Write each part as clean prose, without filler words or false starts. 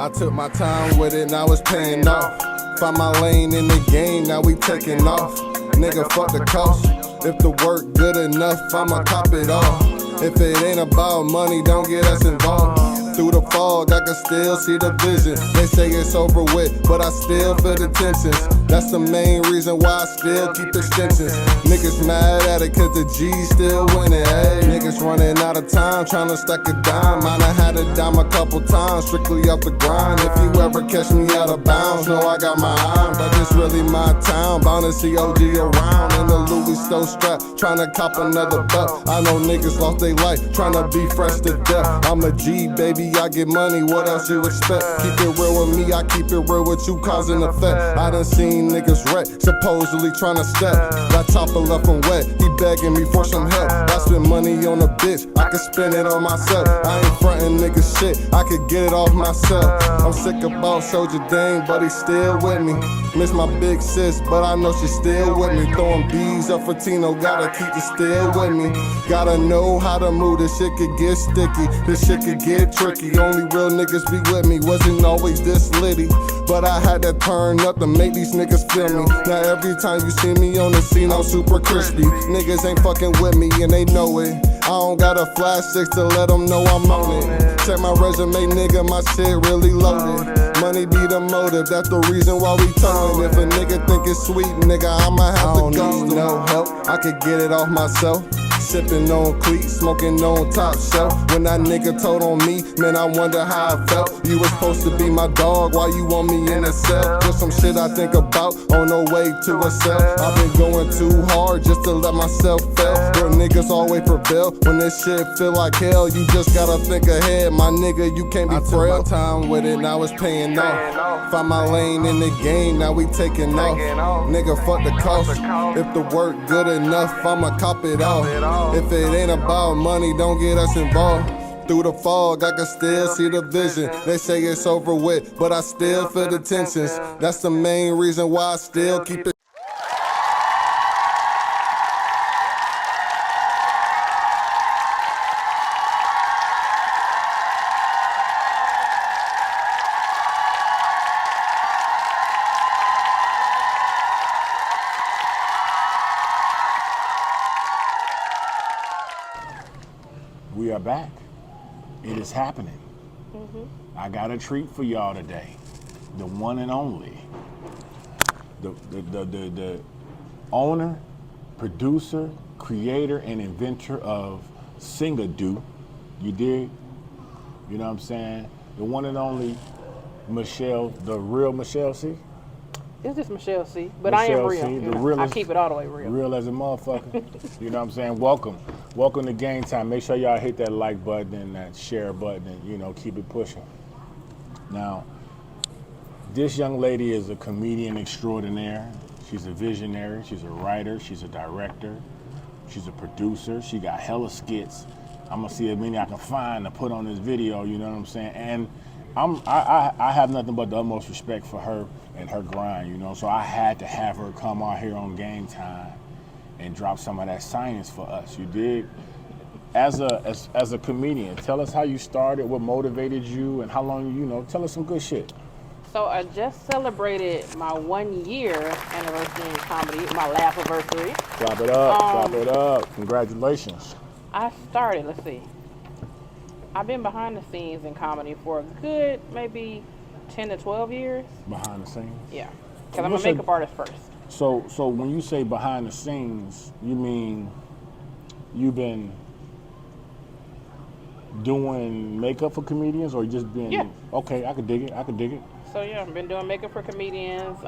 I took my time with it, now it's paying off. Find my lane in the game, now we taking off. Nigga, fuck the cost. If the work good enough, I'ma cop it all. If it ain't about money, don't get us involved. Through the fog, I can still see the vision. They say it's over with, but I still feel the tensions. That's the main reason why I still keep extensions. Niggas mad at it cause the G's still winning. Hey, niggas running out of time, trying to stack a dime. I done had a dime a couple times, strictly off the grind. If you ever catch me out of bounds, know I got my eye. But it's really my town, bound to see OG around. In the Louis store strap, trying to cop another buck. I know niggas lost their life, trying to be fresh to death. I'm a G, baby, I get money, what else you expect? Keep it real with me, I keep it real with you, causing effect. I done seen niggas wreck, supposedly trying to step. That topper left him wet, he begging me for some help. I spend money on a bitch, I can spend it on myself. I ain't frontin' niggas shit, I could get it off myself. I'm sick about Soldier Dane, but he's still with me. Miss my big sis, but I know she's still with me. Throwing bees up for Tino, gotta keep it still with me. Gotta know how to move, this shit could get sticky, this shit could get tricky. Only real niggas be with me, wasn't always this litty. But I had to turn up to make these niggas feel me. Now every time you see me on the scene, I'm super crispy. Niggas ain't fucking with me and they know it. I don't got a flash 6 to let them know I'm on it. Check my resume, nigga, my shit really loaded. Money be the motive, that's the reason why we towin'. If a nigga think it's sweet, nigga, I'ma have to go. I don't need no help, I could get it off myself. Sippin' on cleats, smoking on top shelf. When that nigga told on me, man, I wonder how I felt. You was supposed to be my dog, why you want me in a cell? Just some shit I think about on the way to a cell. I've been going too hard just to let myself fail. Real niggas always prevail when this shit feel like hell. You just gotta think ahead, my nigga, you can't be frail. I took my time with it, now it's paying off. Find my lane in the game, now we taking off. Nigga, fuck the cost. If the work good enough, I'ma cop it off. If it ain't about money, don't get us involved. Through the fog, I can still see the vision. They say it's over with, but I still feel the tensions. That's the main reason why I still keep it. We are back. It is happening. I got a treat for y'all today. The one and only. The owner, producer, creator, and inventor of Sing-A-Do. You dig? You know what I'm saying? The one and only Michelle, the real Michelle C. It's just Michelle C, but Michelle I am real. C, the realest, I keep it all the way real. Real as a motherfucker. You know what I'm saying? Welcome to GameTyme. Make sure y'all hit that like button and that share button and, you know, keep it pushing. Now, this young lady is a comedian extraordinaire. She's a visionary. She's a writer. She's a director. She's a producer. She got hella skits. I'm gonna see as many I can find to put on this video. You know what I'm saying? And I have nothing but the utmost respect for her and her grind, you know, so I had to have her come out here on GameTyme and drop some of that science for us. You dig? As a comedian, tell us how you started, what motivated you, and how long, you know, tell us some good shit. So I just celebrated my 1 year anniversary in comedy, my laugh anniversary. Drop it up. Congratulations. I started, let's see, I've been behind the scenes in comedy for a good maybe 10 to 12 years. Behind the scenes? Yeah, because I'm a makeup artist first. So when you say behind the scenes, you mean you've been doing makeup for comedians, or you just been? Yeah. Okay, I could dig it. So yeah, I've been doing makeup for comedians.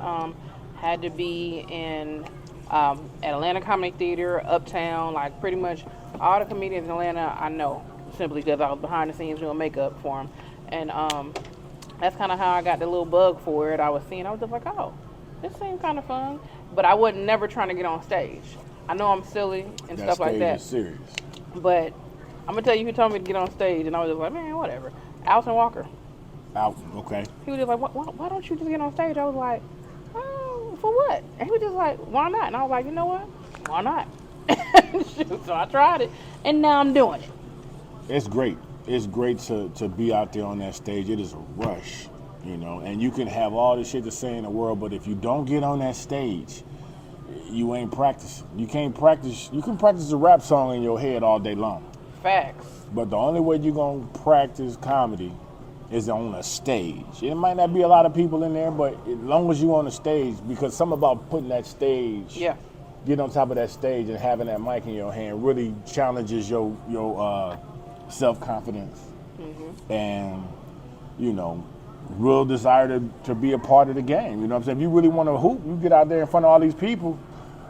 Had to be in at Atlanta Comedy Theater, Uptown, like pretty much all the comedians in Atlanta I know, simply because I was behind the scenes doing makeup for them. And that's kind of how I got the little bug for it. I was just like, oh, this seems kind of fun. But I wasn't never trying to get on stage. I know I'm silly and stuff like that. That stage is serious. But I'm going to tell you who told me to get on stage, and I was just like, man, whatever. Alton Walker. Okay. He was just like, why don't you just get on stage? I was like, oh, for what? And he was just like, why not? And I was like, you know what? Why not? So I tried it, and now I'm doing it. It's great. It's great to be out there on that stage. It is a rush You know, and you can have all the shit to say in the world, but if you don't get on that stage, you ain't practicing. You can't practice. You can practice a rap song in your head all day long. Facts. But the only way you're gonna practice comedy is on a stage. It might not be a lot of people in there, but as long as you're on the stage, because something about putting that stage, get on top of that stage and having that mic in your hand really challenges your self-confidence and, you know, real desire to be a part of the game. You know what I'm saying? If you really want to hoop, you get out there in front of all these people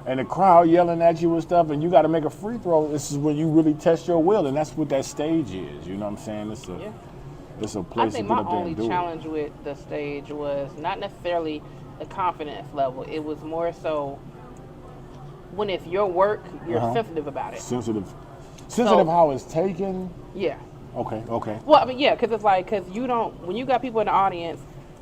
and the crowd yelling at you and stuff, and you got to make a free throw. This is when you really test your will, and that's what that stage is. You know what I'm saying? It's a place to get up there and do it. I think my only challenge with the stage was not necessarily the confidence level. It was more so when it's your work, you're sensitive about it. Sensitive how it's taken? Yeah. Okay. Well, I mean, yeah, because it's like, you don't, when you got people in the audience,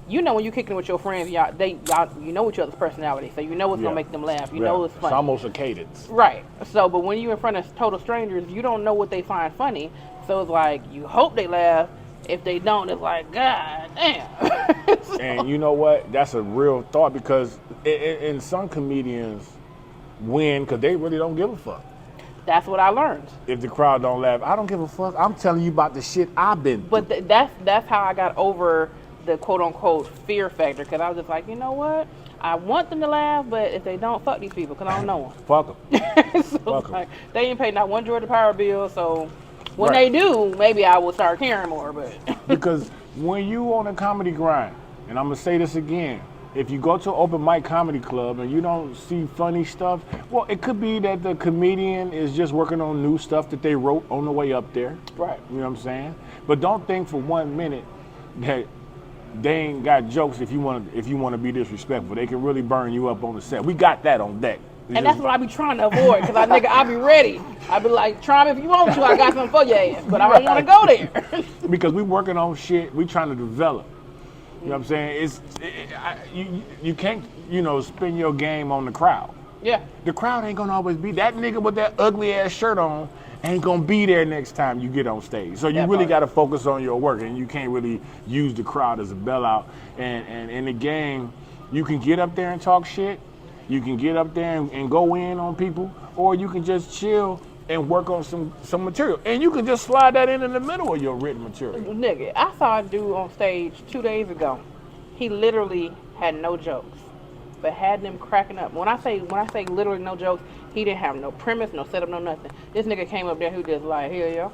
you know when you're kicking with your friends, you know each other's personality, so you know what's going to make them laugh. You know it's funny. It's almost a cadence. Right. So, but when you're in front of total strangers, you don't know what they find funny, so it's like, you hope they laugh. If they don't, it's like, God damn. And you know what? That's a real thought, because and some comedians win because they really don't give a fuck. That's what I learned. If the crowd don't laugh, I don't give a fuck. I'm telling you about the shit I've been through. But that's how I got over the quote-unquote fear factor, because I was just like, you know what? I want them to laugh, but if they don't, fuck these people, because I don't know them. Fuck them. So fuck them. Like, they ain't paid not one Georgia Power bill, so when they do, maybe I will start caring more. But because when you on a comedy grind, and I'm going to say this again, if you go to an open mic comedy club and you don't see funny stuff, well, it could be that the comedian is just working on new stuff that they wrote on the way up there. Right. You know what I'm saying? But don't think for 1 minute that they ain't got jokes if you want to be disrespectful. They can really burn you up on the set. We got that on deck. And that's what I be trying to avoid, because I be ready. I be like, try me if you want to. I got something for your ass, but I don't want to go there. Because we working on shit. We trying to develop. You know what I'm saying? You can't, spin your game on the crowd. Yeah. The crowd ain't gonna always be that nigga with that ugly ass shirt on. Ain't gonna be there next time you get on stage. So you really got to focus on your work, and you can't really use the crowd as a bailout. And in the game, you can get up there and talk shit. You can get up there and go in on people, or you can just chill and work on some material. And you can just slide that in the middle of your written material. Nigga, I saw a dude on stage 2 days ago. He literally had no jokes, but had them cracking up. When I say literally no jokes, he didn't have no premise, no setup, no nothing. This nigga came up there who just like, here you go,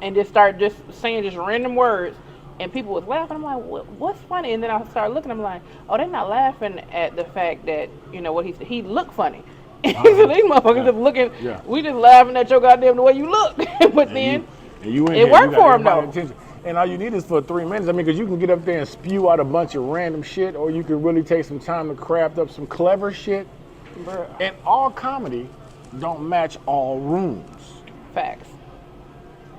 and just started just saying just random words, and people was laughing. I'm like, what's funny? And then I started looking. I'm like, oh, they're not laughing at the fact that what he looked funny. So these motherfuckers just looking. Yeah. We just laughing at your goddamn the way you look. But then it worked for him though. Attention. And all you need is for 3 minutes. I mean, because you can get up there and spew out a bunch of random shit, or you can really take some time to craft up some clever shit. Bruh. And all comedy don't match all rooms. Facts.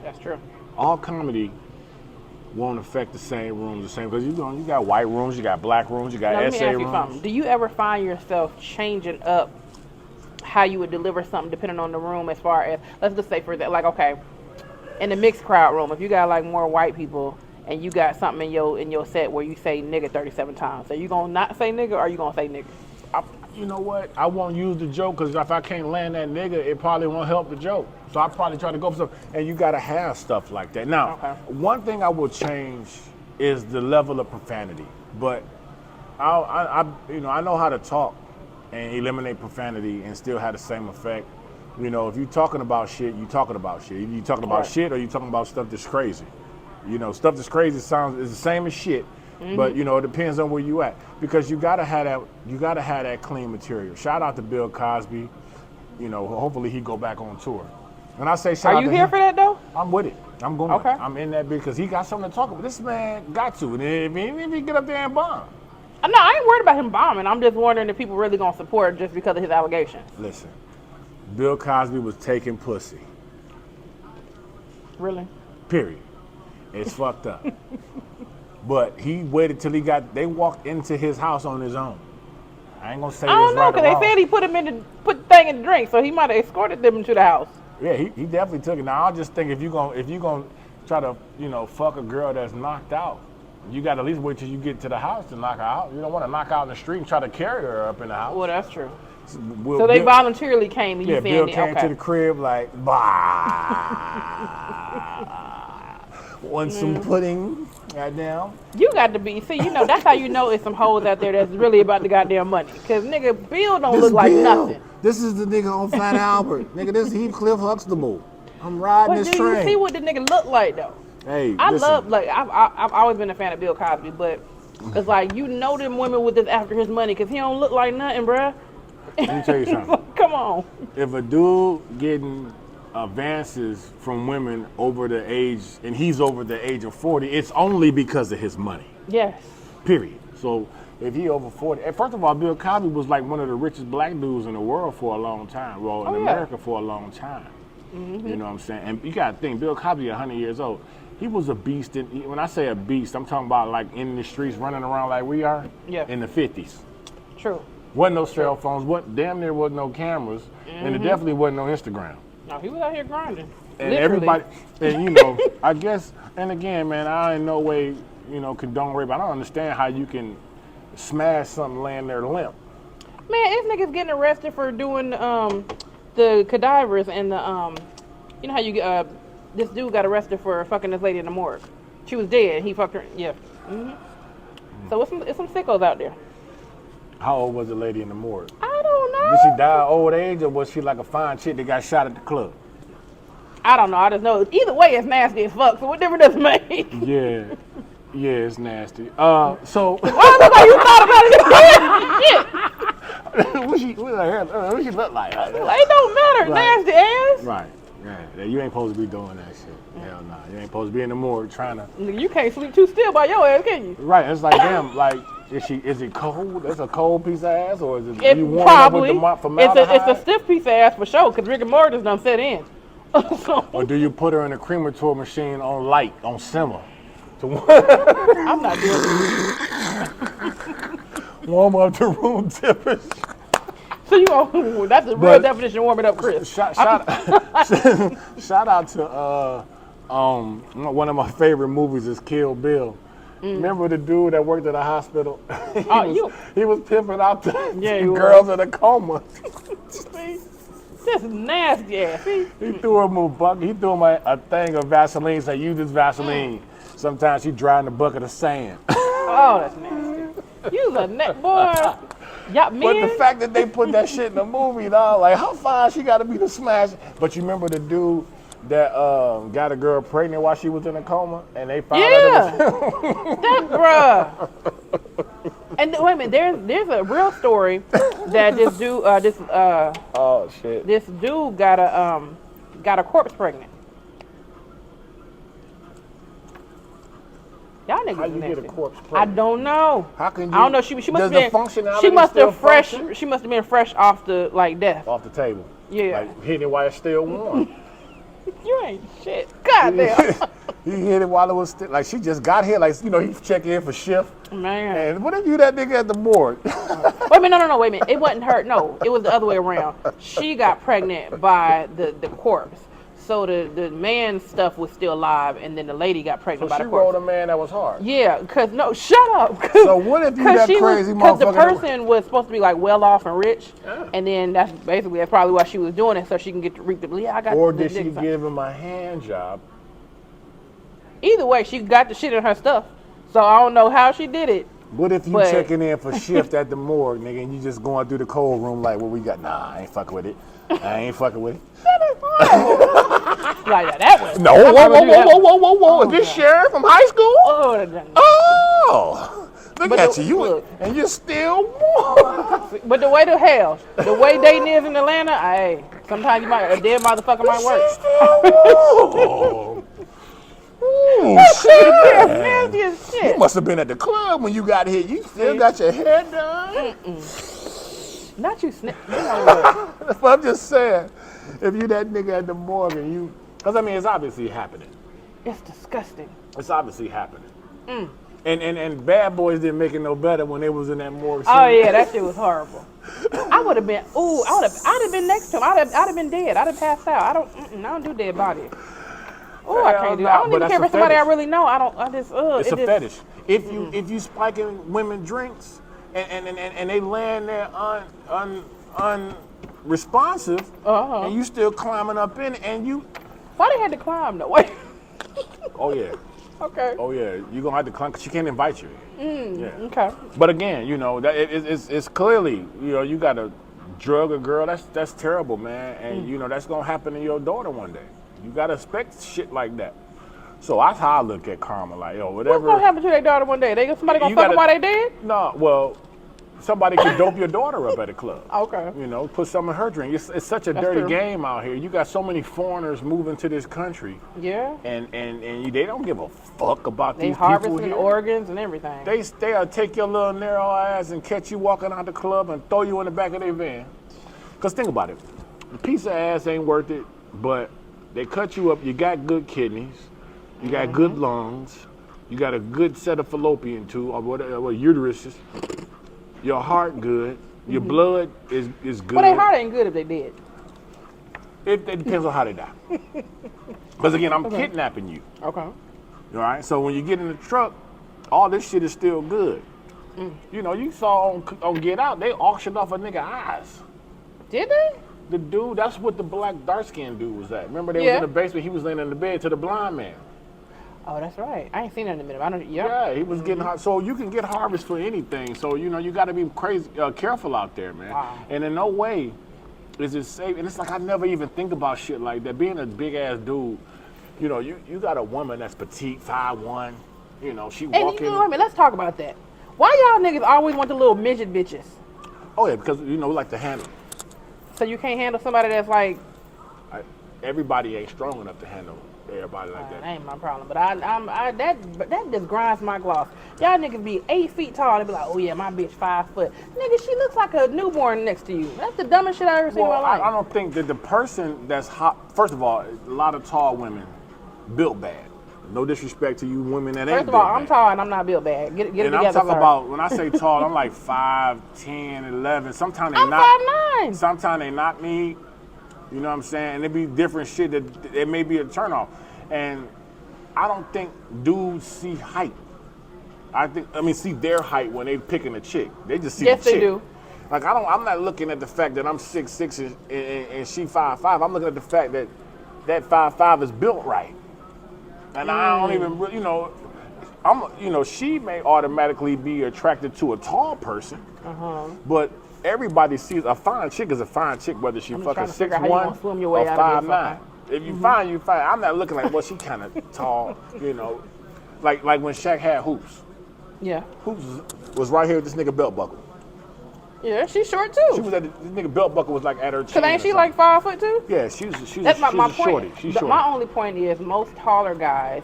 That's true. All comedy won't affect the same rooms the same, because you got white rooms, you got black rooms, you got essay rooms. Do you ever find yourself changing up how you would deliver something depending on the room, as far as, let's just say for that, like, okay, in the mixed crowd room, if you got like more white people and you got something in your set where you say nigga 37 times, so you gonna not say nigga, or are you gonna say nigga? You know what? I won't use the joke, because if I can't land that nigga, it probably won't help the joke. So I probably try to go for something, and you gotta have stuff like that. Now, one thing I will change is the level of profanity, but I know how to talk and eliminate profanity and still have the same effect. If you're talking about shit, you talking about shit. You talking about shit, or you talking about stuff that's crazy. Stuff that's crazy is the same as shit. Mm-hmm. But it depends on where you at, because you gotta have that clean material. Shout out to Bill Cosby. Hopefully he go back on tour. And I say shout out to him. Are you here for that though? I'm with it. I'm going. Okay. I'm in that because he got something to talk about. This man got to. And if he get up there and bomb. No, I ain't worried about him bombing. I'm just wondering if people really gonna support just because of his allegations. Listen, Bill Cosby was taking pussy. Really? Period. It's fucked up. But he waited till they walked into his house on his own. I ain't gonna say this right or wrong. I don't know, because they said he put the thing in the drink, so he might have escorted them into the house. Yeah, he definitely took it. Now I just think if you gonna try to fuck a girl that's knocked out, you got to at least wait till you get to the house to knock her out. You don't want to knock her out in the street and try to carry her up in the house. Well, that's true. So they voluntarily came and you Bill saying, came okay. to the crib like, bah. Want some pudding? Goddamn. You got to be, see, you know, that's how you know it's some hoes out there that's really about the goddamn money. Because, nigga, Bill don't look like nothing. This is the nigga on Fat Albert. Nigga, this is Heathcliff Huxtable. I'm riding this But do train. you see what the nigga look like, though? Hey, I listen. love, like, I've always been a fan of Bill Cosby, but it's like, you know them women with this after his money, because he don't look like nothing, bruh. Let me tell you something. Come on. If a dude getting advances from women over the age, and he's over the age of 40, it's only because of his money. Yes. Period. So if he over 40, and first of all, Bill Cosby was like one of the richest black dudes in the world for a long time. Well, in America for a long time. Mm-hmm. You know what I'm saying? And you got to think, Bill Cosby, 100 years old. He was a beast. When I say a beast, I'm talking about like in the streets running around like we are in the 50s. True. Wasn't no cell phones, damn near wasn't no cameras, and there definitely wasn't no Instagram. No, he was out here grinding. And literally. everybody, and you know, I guess, and again, man, I in no way, you know, condone rape. I don't understand how you can smash something laying there limp. Man, this nigga's getting arrested for doing the cadavers and the you know how you this dude got arrested for fucking this lady in the morgue. She was dead. He fucked her. Yeah. Mm-hmm. So it's some sickos out there. How old was the lady in the morgue? I don't know. Did she die of old age, or was she like a fine chick that got shot at the club? I don't know. I just know either way it's nasty as fuck. So what difference does it make? Yeah, it's nasty. So Why look like you thought about it? Shit. what she look like? It don't matter. Right. Nasty ass. Right. Yeah, you ain't supposed to be doing that shit. Hell nah. You ain't supposed to be in the morgue trying to. You can't sleep too still by your ass, can you? Right. It's like, damn, like, is it cold? That's a cold piece of ass, or is It you warm probably. up with the formaldehyde? It's a stiff piece of ass for sure, because rigor mortis done set in. So, Or do you put her in a crematory machine on light, on simmer? I'm not doing it. Warm up to room temperature. So you gonna, that's the real definition of warming up, Chris. Shout out to one of my favorite movies is Kill Bill. Remember the dude that worked at a hospital? He was pimping out the girls in a coma. This is nasty ass. See? He threw him a bucket. He threw him a thing of Vaseline. Said, "Use this Vaseline." Sometimes he dry in a bucket of sand. Oh, that's nasty. You a neck boy. Y'all men. But the fact that they put that shit in the movie, dog, like how fine she got to be to smash. But you remember the dude that got a girl pregnant while she was in a coma, and they found out it was that bruh. And wait a minute, there's a real story that this dude oh shit, this dude got a corpse pregnant. Y'all niggas how you nasty. get a corpse pregnant? I don't know. How can you? I don't know. She must have been. She must have been fresh off the death. Off the table. Yeah. Like hitting it while it's still warm. You ain't shit. Goddamn. He hit it while it was still, like she just got here. Like, you know, he check in for shift. Man. And what if you that nigga at the morgue? Wait a minute, no, wait a minute. It wasn't her. No, it was the other way around. She got pregnant by the corpse. So the man's stuff was still alive, and then the lady got pregnant by the corpse. So she rolled a man that was hard. Yeah, because, no, shut up. So what if you that crazy motherfucker? Because the person was supposed to be like well off and rich, and then that's probably why she was doing it, so she can get to reap the, I got. Or did she give him a hand job? Either way, she got the shit in her stuff. So I don't know how she did it. What if you checking in for shift at the morgue, nigga, and you just going through the cold room like, what we got? Nah, I ain't fucking with it. I ain't fucking with it. That is horrible. Like that way. No, whoa. Is this Sharon from high school? Oh, look at you. And you're still warm. But the way the way dating is in Atlanta, hey, sometimes a dead motherfucker might work. Oh, shit. Nasty as shit. You must have been at the club when you got here. You still got your hair done? Not you, you know what? That's what I'm just saying. If you that nigga at the morgue and you, because I mean, it's obviously happening. It's disgusting. It's obviously happening. And Bad Boys didn't make it no better when they was in that morgue scene. Oh yeah, that shit was horrible. I would have been, I'd have been next to him. I'd have been dead. I'd have passed out. I don't do dead bodies. Oh, I can't do that. I don't even care if it's somebody I really know. I just, It's a fetish. If you spiking women drinks and they land there unresponsive, and you still climbing up in it, and you. Why they had to climb though? Wait. Oh yeah. Okay. Oh yeah. You're gonna have to climb because she can't invite you. Yeah. Okay. But again, you know that it's clearly, you know, you got to drug a girl. That's terrible, man. And you know that's gonna happen to your daughter one day. You gotta expect shit like that. So that's how I look at karma. Like, yo, whatever. What's gonna happen to their daughter one day? Somebody gonna fuck them while they dead? No, well, somebody could dope your daughter up at a club. Okay. You know, put some in her drink. It's such a dirty game out here. You got so many foreigners moving to this country. Yeah. And they don't give a fuck about these people here. They harvesting organs and everything. They'll take your little narrow ass and catch you walking out the club and throw you in the back of their van. Because think about it. A piece of ass ain't worth it, but they cut you up. You got good kidneys. You got good lungs. You got a good set of fallopian tubes, or whatever, uteruses. Your heart good. Your blood is good. Well, their heart ain't good if they dead. It depends on how they die. Because again, I'm kidnapping you. Okay. All right. So when you get in the truck, all this shit is still good. You know, you saw on Get Out, they auctioned off a nigga eyes. Did they? The dude, that's what the black dark-skinned dude was at. Remember, they was in the basement. He was laying in the bed to the blind man. Oh, that's right. I ain't seen that in a minute. I don't. Yeah, he was getting hot. So you can get harvest for anything. So you know you got to be crazy, careful out there, man. Wow. And in no way is it safe. And it's like I never even think about shit like that. Being a big ass dude, you know, you got a woman that's petite, 5'1". You know, she walking. And you know what I mean? Let's talk about that. Why y'all niggas always want the little midget bitches? Oh yeah, because you know we like to handle. So you can't handle somebody that's like. Everybody ain't strong enough to handle everybody like that. That ain't my problem, but that just grinds my gloss. Y'all niggas be 8 feet tall and be like, oh yeah, my bitch 5 foot. Nigga, she looks like a newborn next to you. That's the dumbest shit I ever seen in my life. I don't think that the person that's hot. First of all, a lot of tall women built bad. No disrespect to you women that ain't. First of all, I'm tall and I'm not built bad. Get it together, I'm talking sir. about when I say tall, I'm like 5'10", 11. Sometimes they I'm knock. 5'9". Sometimes they knock me. You know what I'm saying? And it be different shit that it may be a turnoff. And I don't think dudes see height. See their height when they picking a chick. They just see the chick. Yes, they do. Like I'm not looking at the fact that I'm 6'6" and she 5'5". I'm looking at the fact that 5'5" is built right. And I don't even, you know, she may automatically be attracted to a tall person, but everybody sees a fine chick is a fine chick, whether she fucking 6'1" or 5'9". If you fine, you fine. I'm not looking like, well, she kind of tall, you know, like when Shaq had Hoops. Yeah. Hoops was right here with this nigga belt buckle. Yeah, she's short too. She was at this nigga belt buckle was like at her chin. Cause ain't she like 5 foot too? Yeah, she's That's my point. shorty. She's shorty. My only point is most taller guys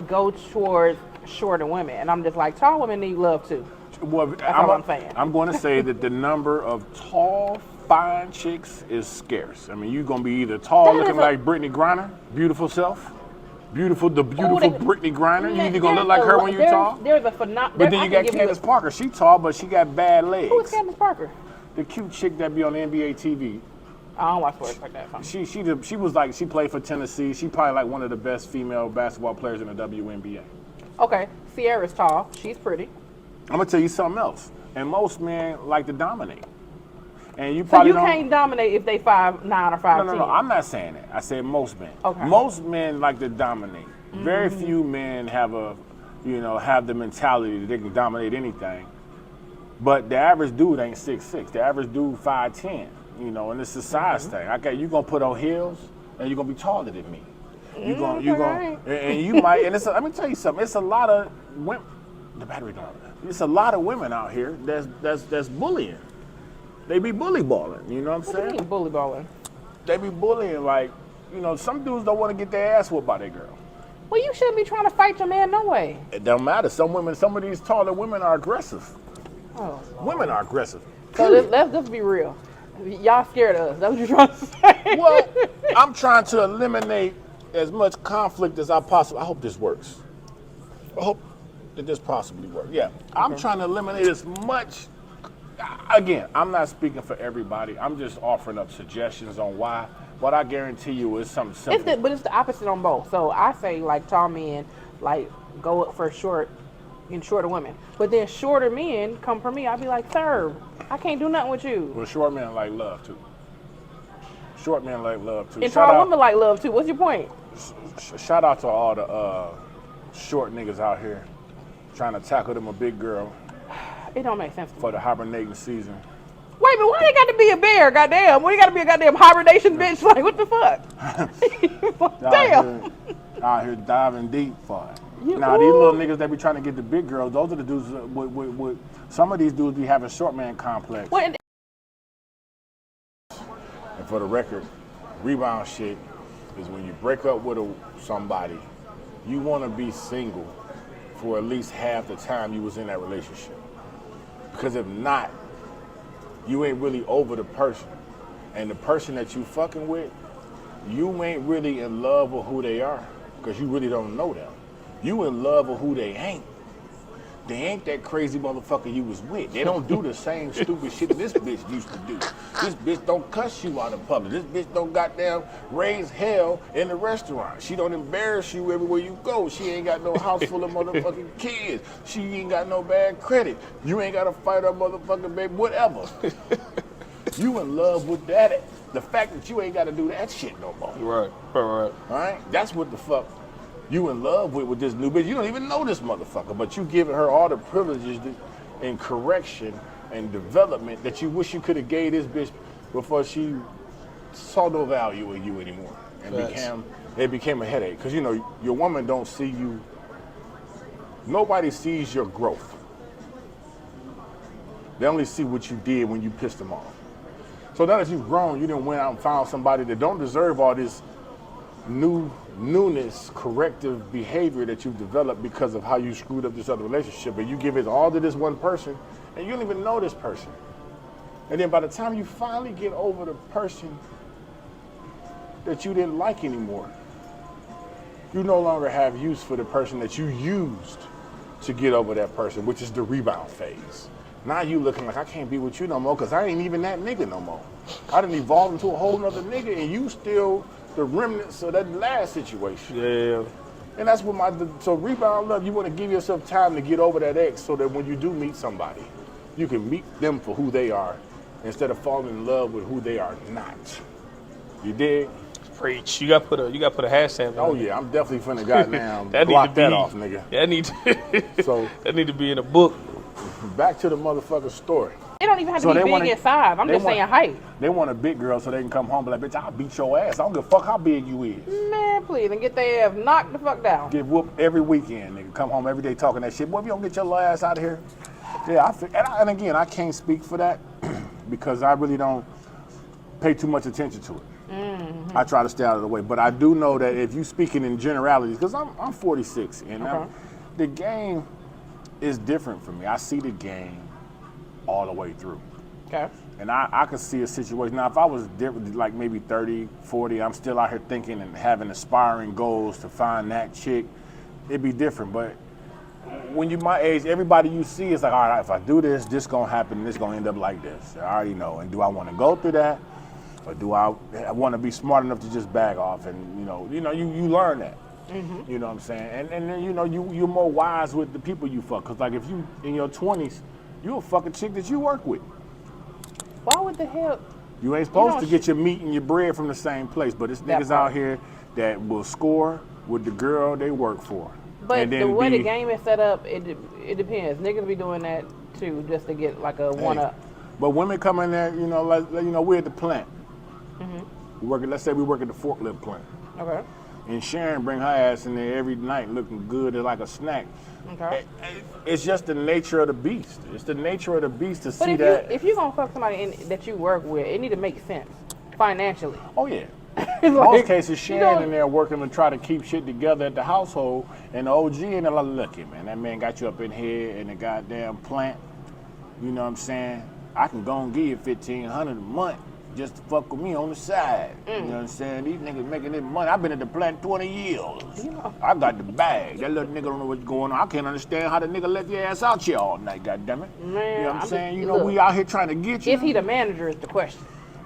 go towards shorter women, and I'm just like, tall women need love too. Well, that's all I'm saying. I'm going to say that the number of tall, fine chicks is scarce. I mean, you're going to be either tall looking like Brittany Griner, beautiful self, beautiful Brittany Griner. You either going to look like her when you're tall. There's a phenomenon. But then you got Candace Parker. She tall, but she got bad legs. Who is Candace Parker? The cute chick that be on the NBA TV. I don't watch sports like that. She was like, she played for Tennessee. She probably like one of the best female basketball players in the WNBA. Okay, Sierra's tall. She's pretty. I'm gonna tell you something else. And most men like to dominate. And you probably can't dominate if they 5'9" or 5'10". No, I'm not saying that. I said most men. Okay. Most men like to dominate. Very few men have the mentality that they can dominate anything. But the average dude ain't 6'6". The average dude 5'10". You know, and it's a size thing. Okay, you gonna put on heels and you're gonna be taller than me. And you might. And let me tell you something. It's a lot of women. The battery gone. It's a lot of women out here that's bullying. They be bully balling, you know what I'm saying? What do you mean bully balling? They be bullying, like, you know, some dudes don't want to get their ass whooped by their girl. Well, you shouldn't be trying to fight your man no way. It don't matter. Some of these taller women are aggressive. Oh, Lord. Women are aggressive. So let's just be real. Y'all scared of us. That's what you're trying to say. Well, I'm trying to eliminate as much conflict as I possibly. I hope this works. I hope that this possibly works. Yeah, I'm trying to eliminate as much. Again, I'm not speaking for everybody. I'm just offering up suggestions on why What I guarantee you is something simple. But it's the opposite on both. So I say like tall men like go up for shorter women, but then shorter men come for me. I'll be like, sir, I can't do nothing with you. Well, short men like love too. Short men like love too. And tall women like love too. What's your point? Shout out to all the short niggas out here trying to tackle them a big girl. It don't make sense for the hibernating season. Wait, but why they got to be a bear? Goddamn, why you got to be a goddamn hibernation bitch? Like, what the fuck? Damn. Out here diving deep for it. Now, these little niggas that be trying to get the big girls, those are the dudes with some of these dudes be having short man complex. And for the record, rebound shit is when you break up with somebody, you want to be single for at least half the time you was in that relationship. Because if not, you ain't really over the person. And the person that you fucking with, you ain't really in love with who they are because you really don't know them. You in love with who they ain't. They ain't that crazy motherfucker you was with. They don't do the same stupid shit this bitch used to do. This bitch don't cuss you out in public. This bitch don't goddamn raise hell in the restaurant. She don't embarrass you everywhere you go. She ain't got no house full of motherfucking kids. She ain't got no bad credit. You ain't got to fight her motherfucking baby, whatever. You in love with that. The fact that you ain't got to do that shit no more. Right. All right? That's what the fuck you in love with this new bitch. You don't even know this motherfucker, but you giving her all the privileges and correction and development that you wish you could have gave this bitch before she saw no value in you anymore. And it became a headache. Because, you know, your woman don't see you. Nobody sees your growth. They only see what you did when you pissed them off. So now that you've grown, you done went out and found somebody that don't deserve all this newness, corrective behavior that you've developed because of how you screwed up this other relationship, and you give it all to this one person, and you don't even know this person. And then by the time you finally get over the person that you didn't like anymore, you no longer have use for the person that you used to get over that person, which is the rebound phase. Now you looking like I can't be with you no more because I ain't even that nigga no more. I done evolved into a whole nother nigga, and you still the remnants of that last situation. Yeah. And that's what so rebound love, you want to give yourself time to get over that ex so that when you do meet somebody, you can meet them for who they are instead of falling in love with who they are not. You dig? Preach. You got put a hashtag on. Oh yeah, I'm definitely finna goddamn block that off, nigga. That need to be in a book. Back to the motherfucking story. It don't even have to be big in size. I'm just saying height. They want a big girl so they can come home and be like, bitch, I'll beat your ass. I don't give a fuck how big you is. Man, please, and get their ass knocked the fuck down. Get whooped every weekend, nigga. Come home every day talking that shit. Boy, if you don't get your little ass out of here. Yeah, and again, I can't speak for that because I really don't pay too much attention to it. Mm-hmm. I try to stay out of the way. But I do know that if you speaking in generalities, because I'm 46, and the game is different for me. I see the game all the way through. Okay. And I could see a situation. Now, if I was different, like maybe 30, 40, I'm still out here thinking and having aspiring goals to find that chick, it'd be different. But when you're my age, everybody you see is like, all right, if I do this, this gonna happen, and this gonna end up like this. I already know. And do I want to go through that, or do I want to be smart enough to just bag off? And you learn that. Mm-hmm. You know what I'm saying? And then you're more wise with the people you fuck. Cause like if you in your 20s, you a fucking chick that you work with. Why would the hell? You ain't supposed to get your meat and your bread from the same place, but it's niggas out here that will score with the girl they work for. But the way the game is set up, it depends. Niggas be doing that too, just to get like a one-up. But women come in there, we're at the plant. Mm-hmm. Let's say we work at the forklift plant. Okay. And Sharon bring her ass in there every night looking good like a snack. Okay. It's just the nature of the beast. It's the nature of the beast to see that. If you're going to fuck somebody that you work with, it need to make sense financially. Oh, yeah. In most cases, Sharon in there working to try to keep shit together at the household, and the OG and they're like, look it, man, that man got you up in here in the goddamn plant. You know what I'm saying? I can go and give you $1,500 a month. Just to fuck with me on the side. You know what I'm saying? These niggas making this money. I've been at the plant 20 years. I got the bag. That little nigga don't know what's going on. I can't understand how the nigga let your ass out here all night, goddammit. Man, you know what I'm saying? We out here trying to get you. Is he the manager is the question.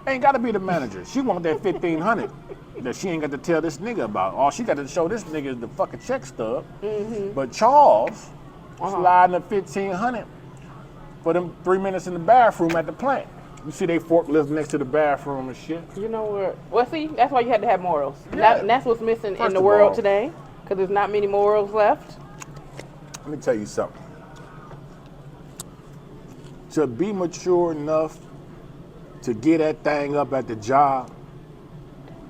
Ain't got to be the manager. She want that 1,500 that she ain't got to tell this nigga about. All she got to show this nigga is the fucking check stub. But Charles sliding the 1,500 for them 3 minutes in the bathroom at the plant. You see they forklift next to the bathroom and shit. You know what? Well, see, that's why you had to have morals. Yeah. And that's what's missing First in the of world all- today, because there's not many morals left. Let me tell you something. To be mature enough to get that thing up at the job,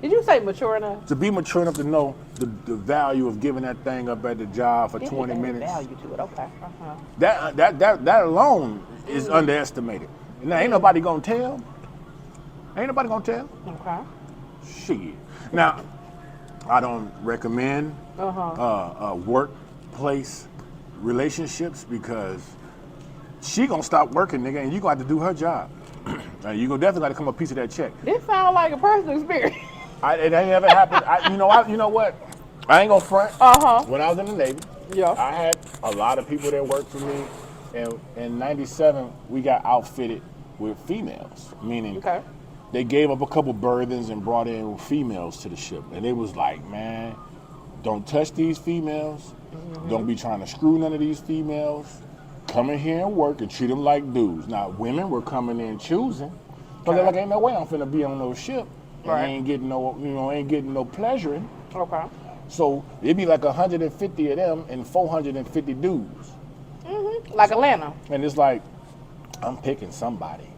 Did you say mature enough? to be mature enough to know the value of giving that thing up at the job for 20 minutes, Value to it. Okay. that alone is underestimated. Now, ain't nobody gonna tell. Ain't nobody gonna tell. Okay. Shit. Now, I don't recommend workplace relationships because she gonna stop working, nigga, and you gonna have to do her job. Now, you gonna definitely got to come a piece of that check. This sounds like a personal experience. It ain't ever happened. You know what? I ain't gonna front. When I was in the Navy, Yeah. I had a lot of people that worked for me, and in '97 we got outfitted with females, meaning Okay. they gave up a couple burthens and brought in females to the ship, and it was like, man, don't touch these females. Don't be trying to screw none of these females. Come in here and work and treat them like dudes. Now, women were coming in choosing, because they're like, ain't no way I'm finna be on no ship. And Right. ain't getting no pleasuring. Okay. So it'd be like 150 of them and 450 dudes. Like Atlanta. And it's like, I'm picking somebody.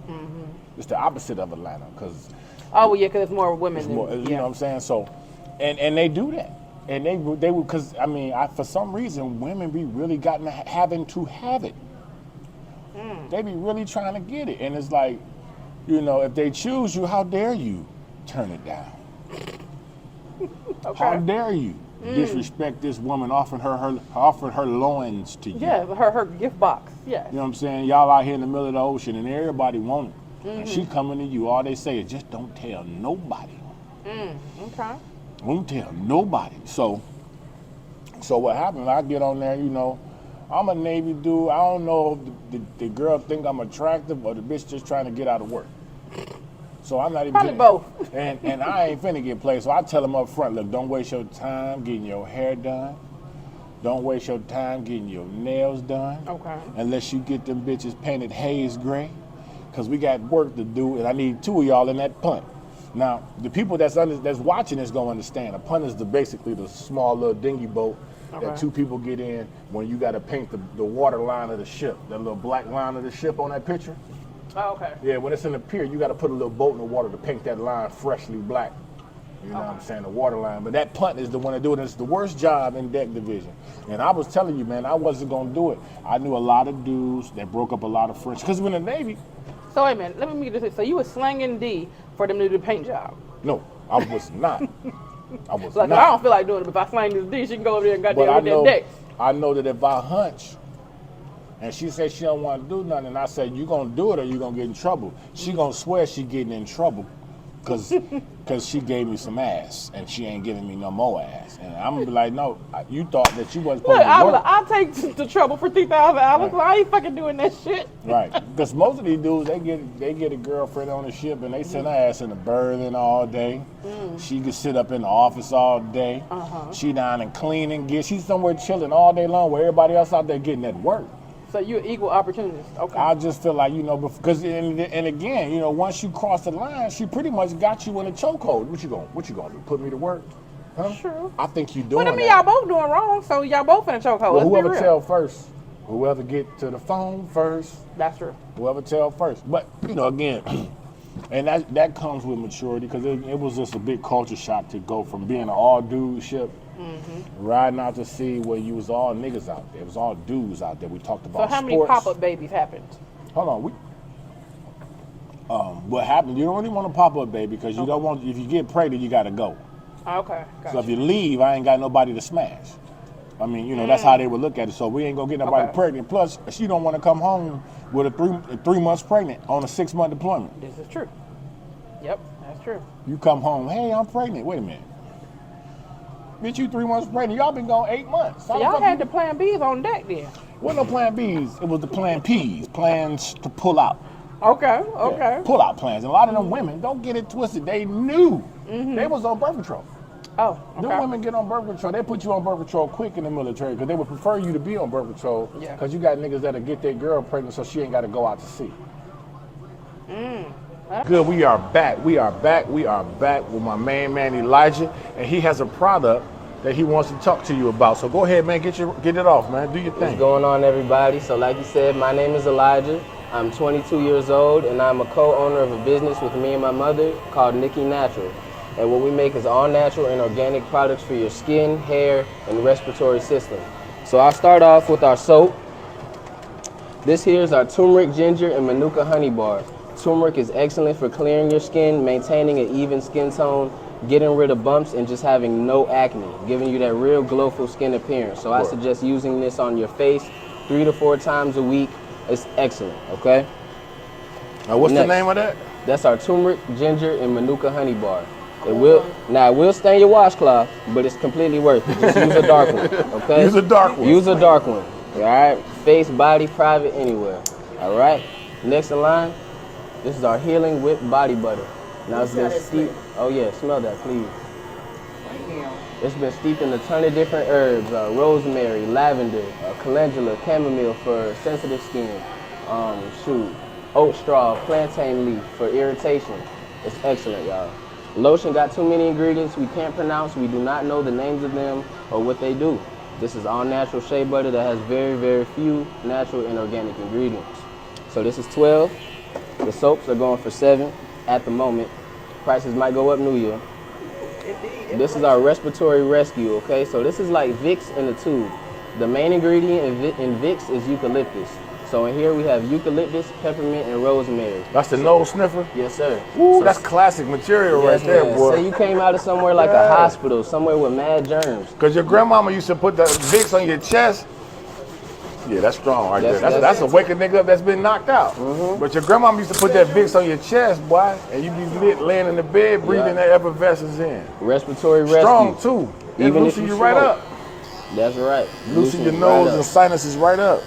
It's the opposite of Atlanta, because Oh, well, yeah, because it's more women. it's than, more, yeah. you know what I'm saying? So, and they do that. And they would, because I mean, for some reason, women be really having to have it. They be really trying to get it. And it's like, if they choose you, how dare you turn it down? Okay. How dare you disrespect this woman offering her loins to you? Yeah, her gift box. Yeah. You know what I'm saying? Y'all out here in the middle of the ocean and everybody want it. And she coming to you, all they say is just don't tell nobody. Okay. Don't tell nobody. So what happened, I get on there, I'm a Navy dude. I don't know if the girl think I'm attractive or the bitch just trying to get out of work. So I'm not even Probably both. And I ain't finna get played. So I tell them up front, look, don't waste your time getting your hair done. Don't waste your time getting your nails done. Okay. Unless you get them bitches painted haze gray. Because we got work to do, and I need 2 of y'all in that punt. Now, the people that's watching this gonna understand. A punt is basically the small little dinghy boat that 2 people get in when you gotta paint the water line of the ship. That little black line of the ship on that picture. Oh, okay. Yeah, when it's in the pier, you gotta put a little boat in the water to paint that line freshly black. You know what I'm saying, the water line. But that punt is the one to do it. It's the worst job in deck division. And I was telling you, man, I wasn't gonna do it. I knew a lot of dudes that broke up a lot of friendships. Because when in the Navy, So wait a minute, let me get this. So you were slanging D for them to do the paint job. no, I was not. I was Like, not. I don't feel like doing it, but if I slang this D, she can go over there and But goddamn with that deck. I know that if I hunch, and she said she don't want to do nothing, and I said, you gonna do it or you gonna get in trouble. She gonna swear she getting in trouble because she gave me some ass, and she ain't giving me no more ass. And I'm gonna be like, no, you thought that you wasn't supposed Look, to work. I'll take the trouble for $3,000. Right. I ain't fucking doing that shit. Right, because most of these dudes, they get a girlfriend on the ship and they send her ass in the berthing all day. She can sit up in the office all day. She down and cleaning, she's somewhere chilling all day long where everybody else out there getting that work. So you're an equal opportunist. Okay. I just feel like, because and again, once you cross the line, she pretty much got you in a chokehold. What you gonna do? Put me to work? Huh? Sure. I think you doing But I mean, that. y'all both doing wrong, so y'all both in a chokehold. Well, Let's be whoever real. tell first, whoever get to the phone first, That's true. whoever tell first. But again, and that comes with maturity, because it was just a big culture shock to go from being an all dude ship, riding out to sea where you was all niggas out there. It was all dudes out there. We talked So about how many sports. pop-up babies happened? Hold on, what happened? You don't really want a pop up baby because you don't want. If you get pregnant, you gotta go. Okay, So gotcha. if you leave, I ain't got nobody to smash. I mean, that's how they would look at it. So we ain't gonna get nobody Okay. pregnant. Plus, she don't want to come home with a 3 months pregnant on a 6-month deployment. This is true. Yep, that's true. You come home, hey, I'm pregnant. Wait a minute. Bitch, you 3 months pregnant. Y'all been gone 8 months. So y'all had the plan Bs on deck then. Wasn't no plan Bs. It was the plan Ps. Plans to pull out. Okay, okay. Pull-out plans. And a lot of them women, don't get it twisted, they knew they was on birth control. Oh, Them okay. women get on birth control. They put you on birth control quick in the military because they would prefer you to be on birth control Yeah. because you got niggas that'll get their girl pregnant so she ain't got to go out to sea. Good, we are back. We are back with my main man Elijah, and he has a product that he wants to talk to you about. So go ahead, man, get it off, man. Do your What's thing. going on, everybody? So like you said, my name is Elijah. I'm 22 years old, and I'm a co-owner of a business with me and my mother called Nikki Natural. And what we make is all natural and organic products for your skin, hair, and respiratory system. So I'll start off with our soap. This here is our turmeric, ginger, and manuka honey bar. Turmeric is excellent for clearing your skin, maintaining an even skin tone, getting rid of bumps, and just having no acne, giving you that real glowful skin appearance. So I suggest using this on your face 3 to 4 times a week. It's excellent, okay? Now, what's Next. the name of that? That's our turmeric, ginger, and manuka honey bar. It will stain your washcloth, but it's completely worth it. Just use a dark one, okay? Use a dark one. Use a dark one, all right? Face, body, private, anywhere, all right? Next in line, this is our Healing Whip Body Butter. Now it's been steeped. Oh yeah, smell that, please. It's been steeped in a ton of different herbs: rosemary, lavender, calendula, chamomile for sensitive skin, oat straw, plantain leaf for irritation. It's excellent, y'all. Lotion got too many ingredients we can't pronounce. We do not know the names of them or what they do. This is all natural shea butter that has very, very few natural and organic ingredients. So this is 12. The soaps are going for 7 at the moment. Prices might go up New Year. This is our respiratory rescue, okay? So this is like Vicks in a tube. The main ingredient in Vicks is eucalyptus. So in here we have eucalyptus, peppermint, and rosemary. That's the nose sniffer? Yes, sir. Ooh, So- that's classic material Yes, right there, man. boy. So you came out of somewhere like a hospital, somewhere with mad germs. Because your grandmama used to put the Vicks on your chest. Yeah, that's strong right there. That's- That's a wake a nigga up that's been knocked out. But your grandmama used to put that Vicks on your chest, boy, and you be lit laying in the bed, breathing that effervescence in. Respiratory rescue. Strong, too. It Even if loosen you you right smoke. up. That's right. Loosen your right nose up. and sinuses right up.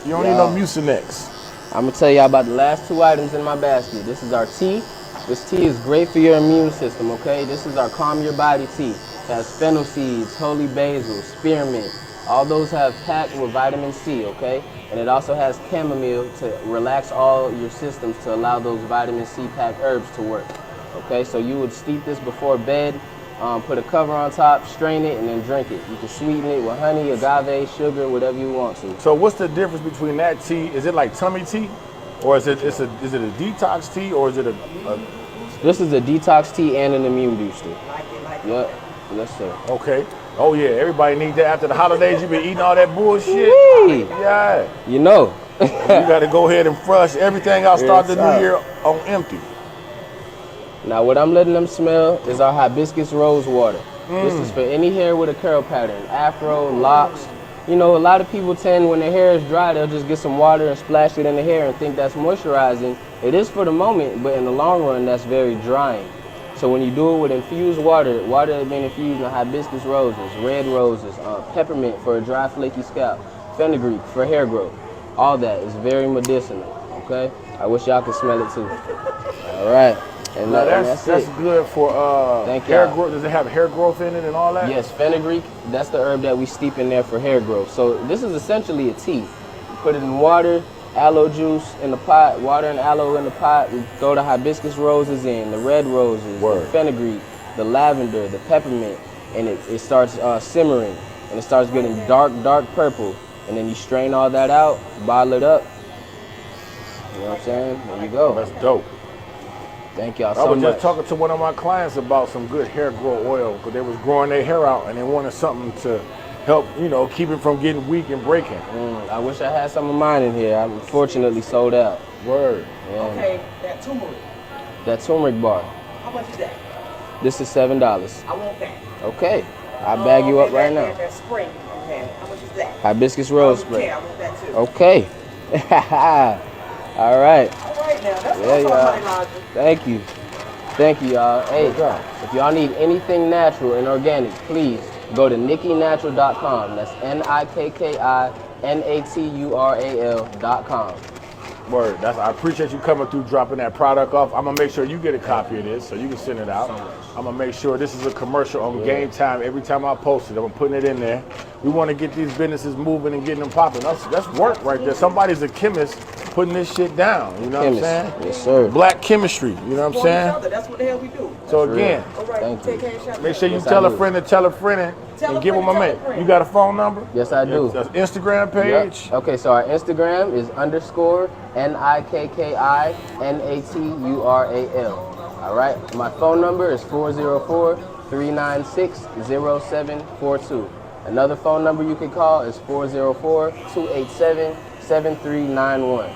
You don't need no Yeah. Mucinex. I'm gonna tell y'all about the last 2 items in my basket. This is our tea. This tea is great for your immune system, okay? This is our Calm Your Body tea. It has fennel seeds, holy basil, spearmint. All those have packed with vitamin C, okay? And it also has chamomile to relax all your systems to allow those vitamin C packed herbs to work, okay? So you would steep this before bed, put a cover on top, strain it, and then drink it. You can sweeten it with honey, agave, sugar, whatever you want to. So what's the difference between that tea? Is it like tummy tea? Or is it a detox tea, or is it a This is a detox tea and an immune booster. Yep, yes sir. okay. Oh yeah, everybody need that after the holidays. You been eating all that bullshit. Woo-wee. Yeah. You know. You gotta go ahead and flush everything out, start the Yes, new sir. year on empty. Now what I'm letting them smell is our hibiscus rose water. This is for any hair with a curl pattern, afro, locks. You know, a lot of people tend, when their hair is dry, they'll just get some water and splash it in the hair and think that's moisturizing. It is for the moment, but in the long run, that's very drying. So when you do it with infused water that's been infused in hibiscus roses, red roses, peppermint for a dry, flaky scalp, fenugreek for hair growth, all that is very medicinal, okay? I wish y'all could smell it too. All right. And Now that's that's it. good for Thank hair y'all. growth. Does it have hair growth in it and all that? Yes, fenugreek, that's the herb that we steep in there for hair growth. So this is essentially a tea. You put it in water, aloe juice in the pot, water and aloe in the pot. We throw the hibiscus roses in, the red roses, Word. the fenugreek, the lavender, the peppermint, and it starts simmering, and it starts getting dark, dark purple. And then you strain all that out, bottle it up. You know what I'm saying? There you go. That's dope. Thank y'all I so was much. just talking to one of my clients about some good hair growth oil because they was growing their hair out and they wanted something to help, keep it from getting weak and breaking. I wish I had some of mine in here. I'm unfortunately sold out. Word. Yeah. Okay, that turmeric. That turmeric bar. How much is that? This is $7. I want that. Okay. I'll bag you up And right that, now. That spring. Okay. How much is that? Hibiscus rose Okay, spray. I want that too. Okay. All right. All right now. That's Yeah, all y'all. my Elijah. Thank you. Thank you, y'all. Hey, No doubt. if y'all need anything natural and organic, please go to nikkinatural.com. That's NIKKINATURAL.com. Word. I appreciate you coming through, dropping that product off. I'm gonna make sure you get a copy of this so you can send it out. I'm gonna make sure this is a commercial on Game Time. Every time I post it, I'm putting it in there. We want to get these businesses moving and getting them popping. That's work right there. Somebody's a chemist putting this shit down. You know what I'm saying? Yes, sir. Black chemistry. You know what I'm saying? That's what the hell we do. So again, All right, Thank you. take care of yourself. make sure you Yes, tell I a do. friend and tell a friend Tell and a give them a friend, tell mate. a friend. You got a phone number? Yes, I do. That's Instagram page. Yep. Okay, so our Instagram is _NIKKINATURAL. All right. My phone number is 404-396-0742. Another phone number you can call is 404-287-7391.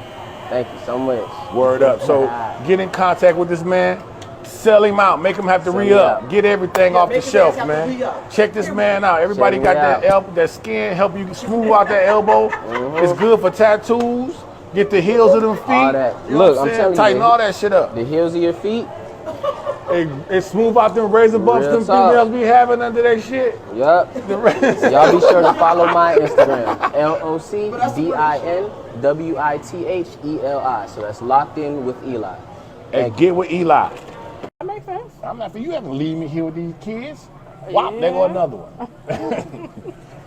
Thank you so much. Word up. So get in contact with this man. Sell him out. Make him have to Sell re-up. me out. Get everything off the make his shelf, ass have to man. re-up. Check this man out. Everybody Check got me that out. that skin, help you smooth out that elbow. It's good for tattoos. Get the heels of them feet. All that. You know Look, what I'm saying? telling you, Tighten man. all that shit up. The heels of your feet. It smooth out them razor bumps Real them talk. females be having under their shit. Yup. Y'all be sure to follow my Instagram, LOCDINWITHELI. So that's locked in with Eli. And get with Eli. That makes sense. I'm not for you having to leave me here with these kids. Whop, there go another one.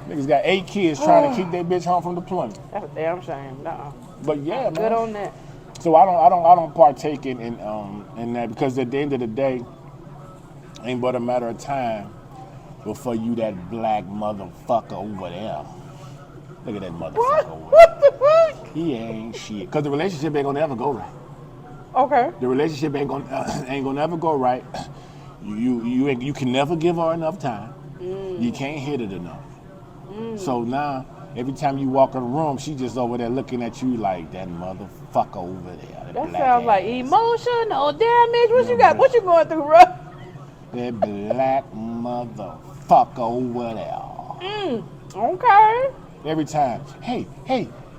Niggas got 8 kids trying to keep their bitch home from deployment. That's a damn shame. Nuh-uh. But yeah, Good man. on that. So I don't partake in that, because at the end of the day, ain't but a matter of time before you that black motherfucker over there. Look at that motherfucker over there. What the fuck? He ain't shit. Cause the relationship ain't gonna ever go right. Okay. The relationship ain't gonna ever go right. You can never give her enough time. You can't hit it enough. So now, every time you walk in the room, she just over there looking at you like that motherfucker over there. That black sounds like ass. emotional damage. What you got? What you going through, bro? That black motherfucker over there. Okay. Every time. Hey,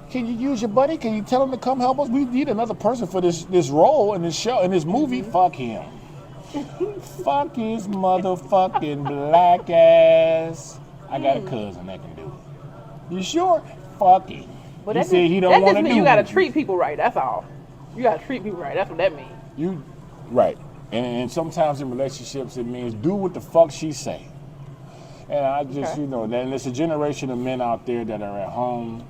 can you use your buddy? Can you tell him to come help us? We need another person for this role in this show, in this movie. Fuck him. Fuck his motherfucking black ass. I got a cousin that can do it. You sure? Fuck him. Well, He that said mean- he don't that want just to mean do you gotta it. treat people right. That's all. You gotta treat people right. That's what that means. You right. And sometimes in relationships it means do what the fuck she say. And I just, Okay. then there's a generation of men out there that are at home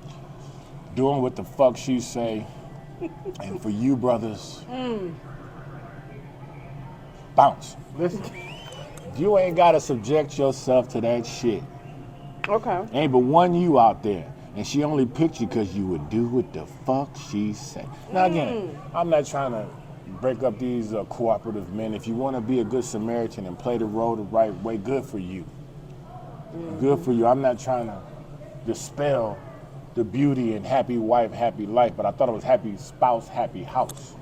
doing what the fuck she say. And for you brothers, bounce. Listen, you ain't gotta subject yourself to that shit. Okay. Ain't but one you out there. And she only picked you because you would do what the fuck she say. Now again, I'm not trying to break up these cooperative men. If you want to be a good Samaritan and play the role the right way, good for you. Good for you. I'm not trying to dispel the beauty and happy wife, happy life, but I thought it was happy spouse, happy house.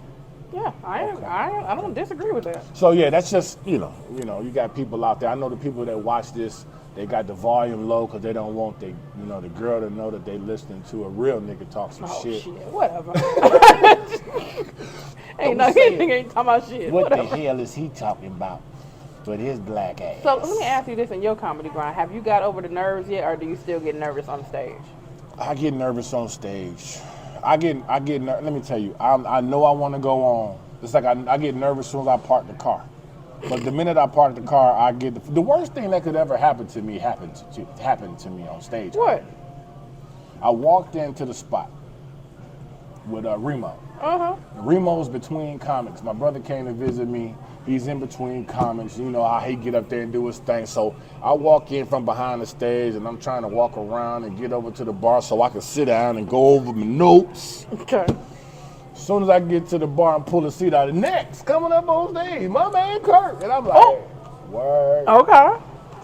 Yeah, I don't disagree with that. So yeah, that's just, you you got people out there. I know the people that watch this, they got the volume low because they don't want the girl to know that they listening to a real nigga talk some Oh shit. shit, whatever. Don't ain't say it. ain't talking about shit. What Whatever. the hell is he talking about with his black ass? So let me ask you this: in your comedy grind, have you got over the nerves yet, or do you still get nervous on stage? I get nervous on stage. Let me tell you, I know I want to go on. It's like I get nervous as soon as I park the car. But the minute I park the car, I get the worst thing that could ever happen to me happened to me on stage. What? I walked into the spot with Remo. Remo's between comics. My brother came to visit me. He's in between comics. You know how he get up there and do his thing. So I walk in from behind the stage and I'm trying to walk around and get over to the bar so I can sit down and go over my notes. Okay. As soon as I get to the bar and pull the seat out, next coming up on stage, my man Kurt. And I'm like, word. Okay.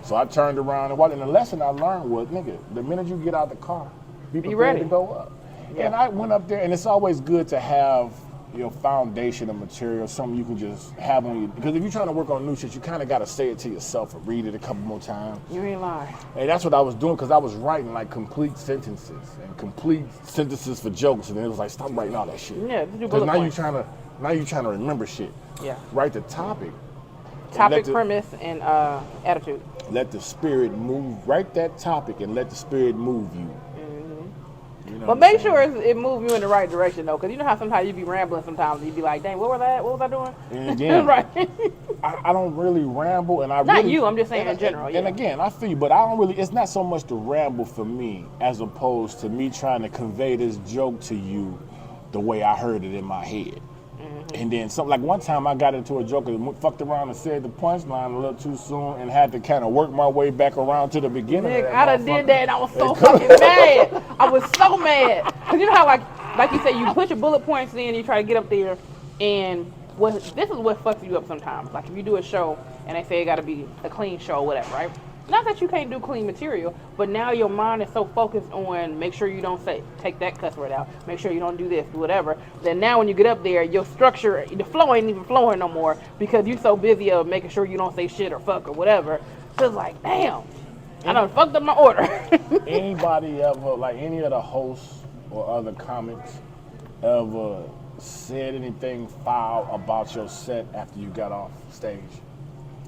So I turned around and walked. And the lesson I learned was, nigga, the minute you get out the car, be prepared ready. to go up. Yeah. And I went up there, and it's always good to have your foundation of material, something you can just have on you. Because if you're trying to work on new shit, you kind of got to say it to yourself or read it a couple more times. You ain't lying. And that's what I was doing, because I was writing like complete sentences for jokes, and it was like, stop writing all that shit. Yeah, just do Because bullet now points. you're trying to remember shit. Yeah. Write the topic. Topic, Let the- premise, and attitude. Let the spirit move. Write that topic and let the spirit move you. You know But what make I'm sure it moves you in the right direction though, because you know how sometimes you be rambling sometimes and you be like, dang, what was I doing? And again, Right. I don't really ramble, and I Not really, you, I'm just saying in and- general, And yeah. again, I feel you, but I don't really. It's not so much the ramble for me as opposed to me trying to convey this joke to you the way I heard it in my head. And then something like one time I got into a joke and fucked around and said the punchline a little too soon and had to kind of work my way back around to the beginning. Nick, of I that done did motherfucker. that and I was so fucking mad. I was so mad. Cause you know how like you said, you put your bullet points in, you try to get up there, and this is what fucks you up sometimes. Like if you do a show and they say it gotta be a clean show or whatever, right? Not that you can't do clean material, but now your mind is so focused on make sure you don't take that cuss word out, make sure you don't do this, do whatever. Then now when you get up there, your structure, the flow ain't even flowing no more because you're so busy of making sure you don't say shit or fuck or whatever. So it's like, damn, I done fucked up my order. Anybody ever, like any of the hosts or other comics, ever said anything foul about your set after you got off stage?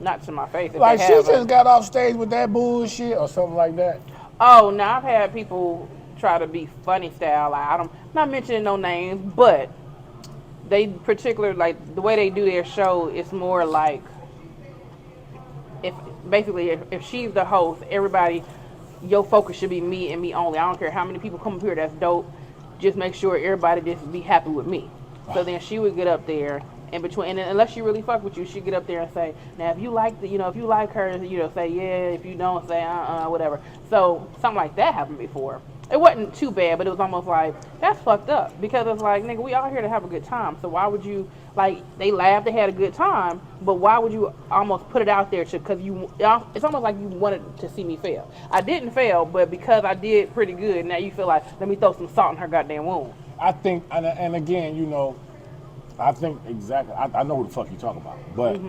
Not to my face. If Like they she have, just got off stage with that bullshit or something like that. Oh, now I've had people try to be funny style. Like I'm not mentioning no names, but they particular like the way they do their show. It's more like if she's the host, everybody, your focus should be me and me only. I don't care how many people come up here. That's dope. Just make sure everybody just be happy with me. So then she would get up there. In between, and unless she really fuck with you, she get up there and say, now if you like if you like her, say yeah. If you don't, say whatever. So something like that happened before. It wasn't too bad, but it was almost like that's fucked up because it's like nigga, we all here to have a good time. So why would you they laughed, they had a good time, but why would you almost put it out there because it's almost like you wanted to see me fail. I didn't fail, but because I did pretty good, now you feel like let me throw some salt in her goddamn wound. I think, and again, I think exactly. I know who the fuck you talking about, but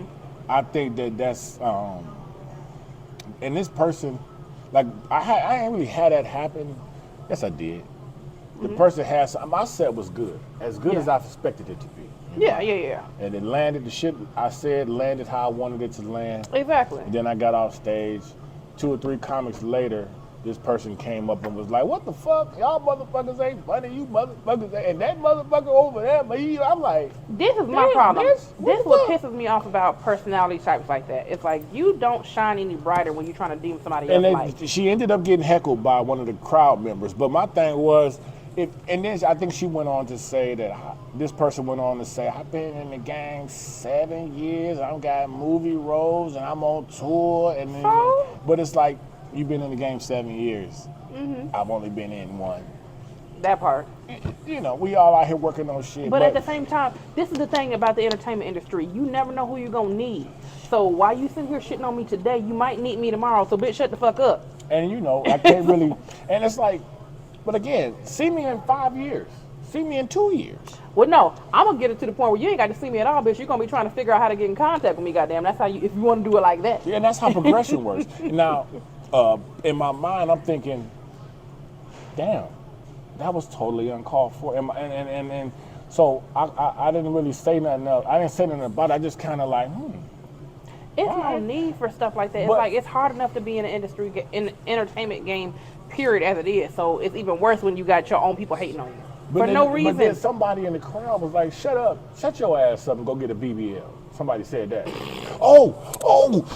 I think that's and this person, like I ain't really had that happen. Yes, I did. The person has my set was good, as good as I expected it to be. Yeah. And it landed the shit I said landed how I wanted it to land. Exactly. And then I got off stage. 2 or 3 comics later, this person came up and was like, "What the fuck? Y'all motherfuckers ain't funny. You motherfuckers ain't." And that motherfucker over there, but I'm like, this is my problem. This what pisses me off about personality types like that. It's like you don't shine any brighter when you're trying to deem somebody else like. She ended up getting heckled by one of the crowd members. But my thing was, and then I think she went on to say that this person went on to say, "I've been in the game 7 years. I've got movie roles and I'm on tour." And then, but it's like. You've been in the game 7 years. I've only been in 1. That part. We all out here working on shit. But at the same time, this is the thing about the entertainment industry. You never know who you're going to need. So while you sitting here shitting on me today, you might need me tomorrow. So bitch, shut the fuck up. And I can't really, and it's like, but again, see me in 5 years. See me in 2 years. Well, no, I'm going to get it to the point where you ain't got to see me at all, bitch. You're going to be trying to figure out how to get in contact with me, goddamn. That's how if you want to do it like that. Yeah, and that's how progression works. Now, in my mind, I'm thinking, damn, that was totally uncalled for. And so I didn't really say nothing else. I didn't say nothing about it. I just kind of like, It's no need for stuff like that. It's But- like it's hard enough to be in the industry, in the entertainment game, period, as it is. So it's even worse when you got your own people hating on you for no reason. But then somebody in the crowd was like, shut up, shut your ass up and go get a BBL. Somebody said that. Oh,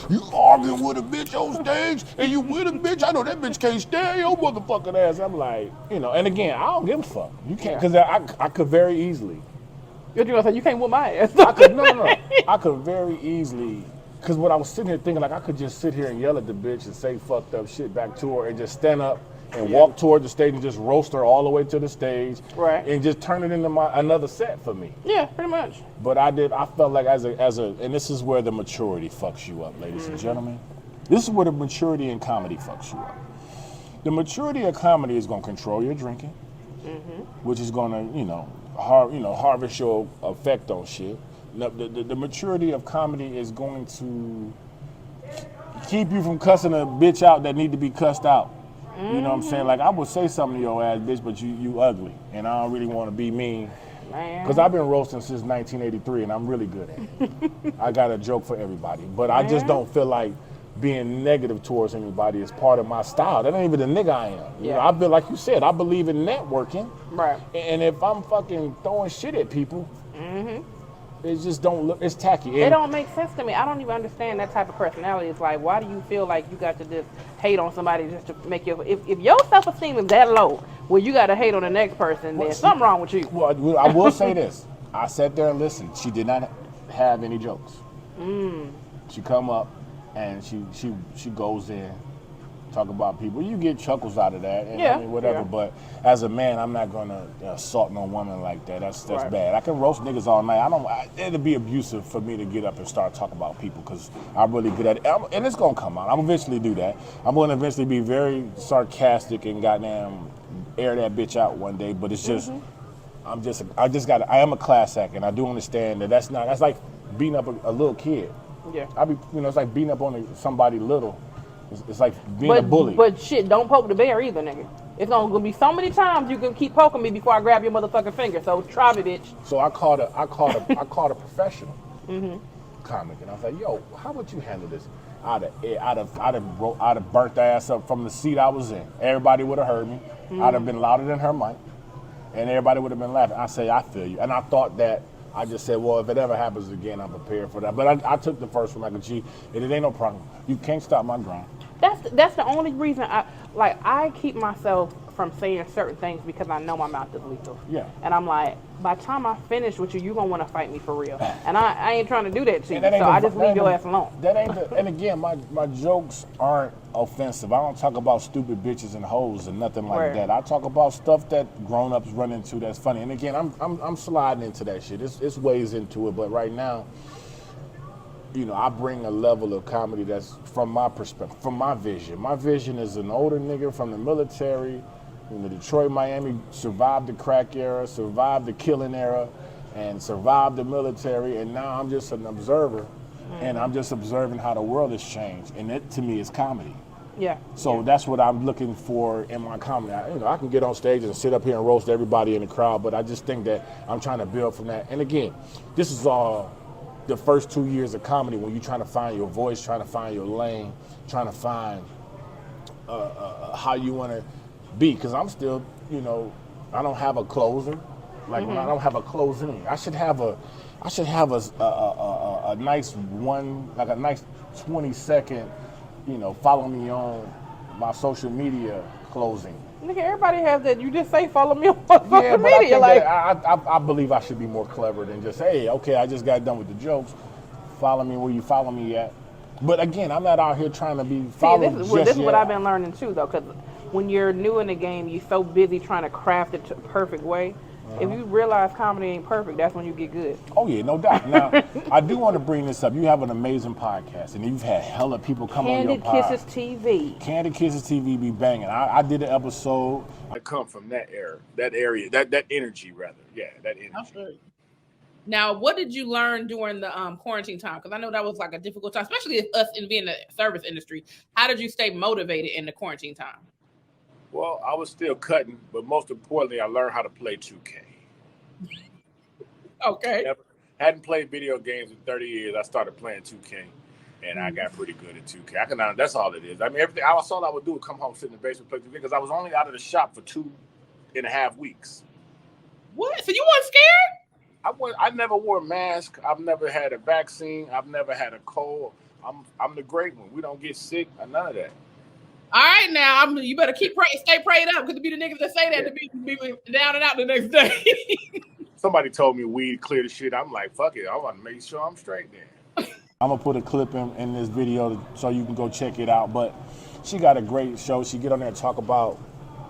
you arguing with a bitch on stage and you with a bitch? I know that bitch can't stand your motherfucking ass. I'm like, and again, I don't give a fuck. You can't, because I could very easily. You're going to say, you can't whoop my ass. I could, no. I could very easily, because what I was sitting here thinking, like I could just sit here and yell at the bitch and say fucked up shit back to her and just stand up and walk toward the stage and just roast her all the way to the stage. Right. And just turn it into another set for me. Yeah, pretty much. But I felt like as a, and this is where the maturity fucks you up, ladies and gentlemen. This is where the maturity in comedy fucks you up. The maturity of comedy is going to control your drinking, which is going to, harvest your effect on shit. The maturity of comedy is going to keep you from cussing a bitch out that need to be cussed out. You know what I'm saying? Like, I would say something to your ass, bitch, but you ugly. And I don't really want to be mean. Because I've been roasting since 1983, and I'm really good at it. I got a joke for everybody. But I just don't feel like being negative towards anybody is part of my style. That ain't even the nigga I am. You know, Yeah. I feel like you said, I believe in networking. Right. And if I'm fucking throwing shit at people, it just don't look, it's tacky. It don't make sense to me. I don't even understand that type of personality. It's like, why do you feel like you got to just hate on somebody just to make your, if your self-esteem is that low, well, you got to hate on the next person, then something wrong with you. Well, I will say this. I sat there and listened. She did not have any jokes. She come up and she goes in, talk about people. You get chuckles out of that, and Yeah, I mean, whatever. yeah. But as a man, I'm not gonna assault no woman like that. That's Right. bad. I can roast niggas all night. It'd be abusive for me to get up and start talking about people because I'm really good at it, and it's gonna come out. I'm eventually do that. I'm gonna eventually be very sarcastic and goddamn air that bitch out one day. But it's just. I am a class act, and I do understand that that's like beating up a little kid. Yeah. It's like beating up on somebody little. It's like being a bully. But shit, don't poke the bear either, nigga. It's gonna be so many times you can keep poking me before I grab your motherfucking finger. So try me, bitch. So I called a professional comic, and I was like, "Yo, how would you handle this? I'd have burnt the ass up from the seat I was in. Everybody would have heard me. I'd have been louder than her mic, and everybody would have been laughing." I say, "I feel you," and I thought that. I just said, well, if it ever happens again, I'm prepared for that. But I took the first one like a G, and it ain't no problem. You can't stop my grind. That's the only reason I keep myself from saying certain things because I know my mouth is lethal. Yeah. And I'm like, by the time I finish with you, gonna want to fight me for real. And I ain't trying to do that to you. So I just leave your ass alone. That ain't and again, my jokes aren't offensive. I don't talk about stupid bitches and hoes and nothing like Right. that. I talk about stuff that grown-ups run into that's funny. And again, I'm sliding into that shit. It's ways into it, but right now, you know, I bring a level of comedy that's from my perspective, from my vision. My vision is an older nigga from the military, Detroit, Miami, survived the crack era, survived the killing era, and survived the military, and now I'm just an observer, and I'm just observing how the world has changed, and that to me is comedy. Yeah. So that's what I'm looking for in my comedy. I can get on stage and sit up here and roast everybody in the crowd, but I just think that I'm trying to build from that. And again, this is all the first 2 years of comedy when you're trying to find your voice, trying to find your lane, trying to find how you want to be. Because I'm still, I don't have a closer. Like when I don't have a closing, I should have a nice one, like a nice 20-second, follow me on my social media closing. Nigga, everybody has that. You just say follow me on social Yeah, but media. I believe I should be more clever than just, hey, okay, I just got done with the jokes. Follow me where you follow me at. But again, I'm not out here trying to be followed. This is what I've been learning too, though, because when you're new in the game, you're so busy trying to craft it to a perfect way. If you realize comedy ain't perfect, that's when you get good. Oh yeah, no doubt. Now, I do want to bring this up. You have an amazing podcast, and you've had hella people come on your podcast. Candid Kisses TV. Candid Kisses TV be banging. I did an episode. I come from that era, that energy rather. Yeah, that energy. Okay. Now, what did you learn during the quarantine time? Because I know that was like a difficult time, especially us in being in the service industry. How did you stay motivated in the quarantine time? Well, I was still cutting, but most importantly, I learned how to play 2K. Okay. Hadn't played video games in 30 years. I started playing 2K, and I got pretty good at 2K. That's all it is. I mean, everything. That's all I would do was come home, sit in the basement, play 2K, because I was only out of the shop for 2.5 weeks. What? So you weren't scared? I never wore a mask. I've never had a vaccine. I've never had a cold. I'm the great one. We don't get sick or none of that. All right, now you better stay prayed up, because to be the niggas that say that to be down and out the next day. Somebody told me weed clear the shit. I'm like, fuck it. I want to make sure I'm straight then. I'm gonna put a clip in this video so you can go check it out. But she got a great show. She get on there and talk about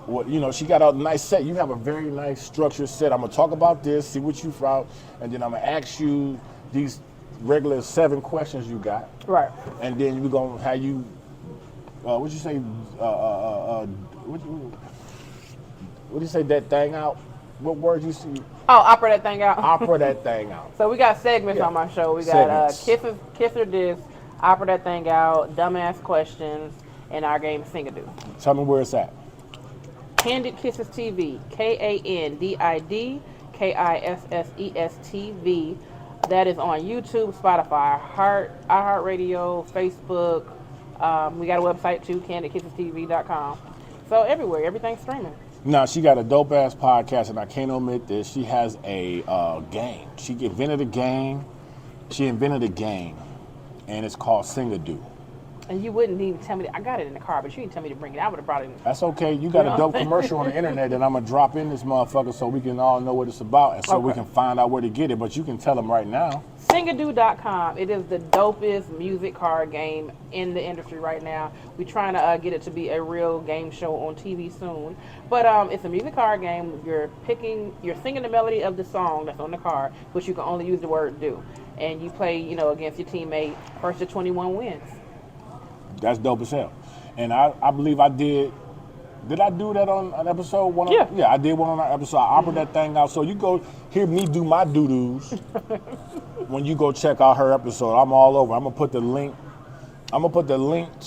what she got a nice set. You have a very nice structured set. I'm gonna talk about this, see what you found, and then I'm gonna ask you these regular 7 questions you got. Right. And then we're gonna have you. What you say? What you say? That thing out. What word you see? Oh, opera that thing out. Opera that thing out. So we got segments on my show. We got Kiss or Diss, Opera That Thing Out, Dumbass Questions, and our game Sing-a-Doo. Tell me where it's at. Candid Kisses TV, KANDID KISSES TV. That is on YouTube, Spotify, iHeartRadio, Facebook, We got a website too, candidkissestv.com. So everywhere, everything's streaming. Now, she got a dope-ass podcast, and I can't omit this. She has a game. She invented a game. And it's called Sing-A-Do. And you wouldn't even tell me I got it in the car, but you didn't tell me to bring it. I would have brought it in. That's okay. You got a dope commercial on the internet that I'm going to drop in this motherfucker so we can all know what it's about and so we can find out where to get it. But you can tell them right now. Singado.com. It is the dopest music card game in the industry right now. We're trying to get it to be a real game show on TV soon. But it's a music card game. You're singing the melody of the song that's on the card, but you can only use the word do. And you play, against your teammate. First to 21 wins. That's dope as hell. And I believe I did. Did I do that on an episode? Yeah, I did one on our episode. I offered that thing out. So you go hear me do my doo-doos when you go check out her episode. I'm all over. I'm gonna put the link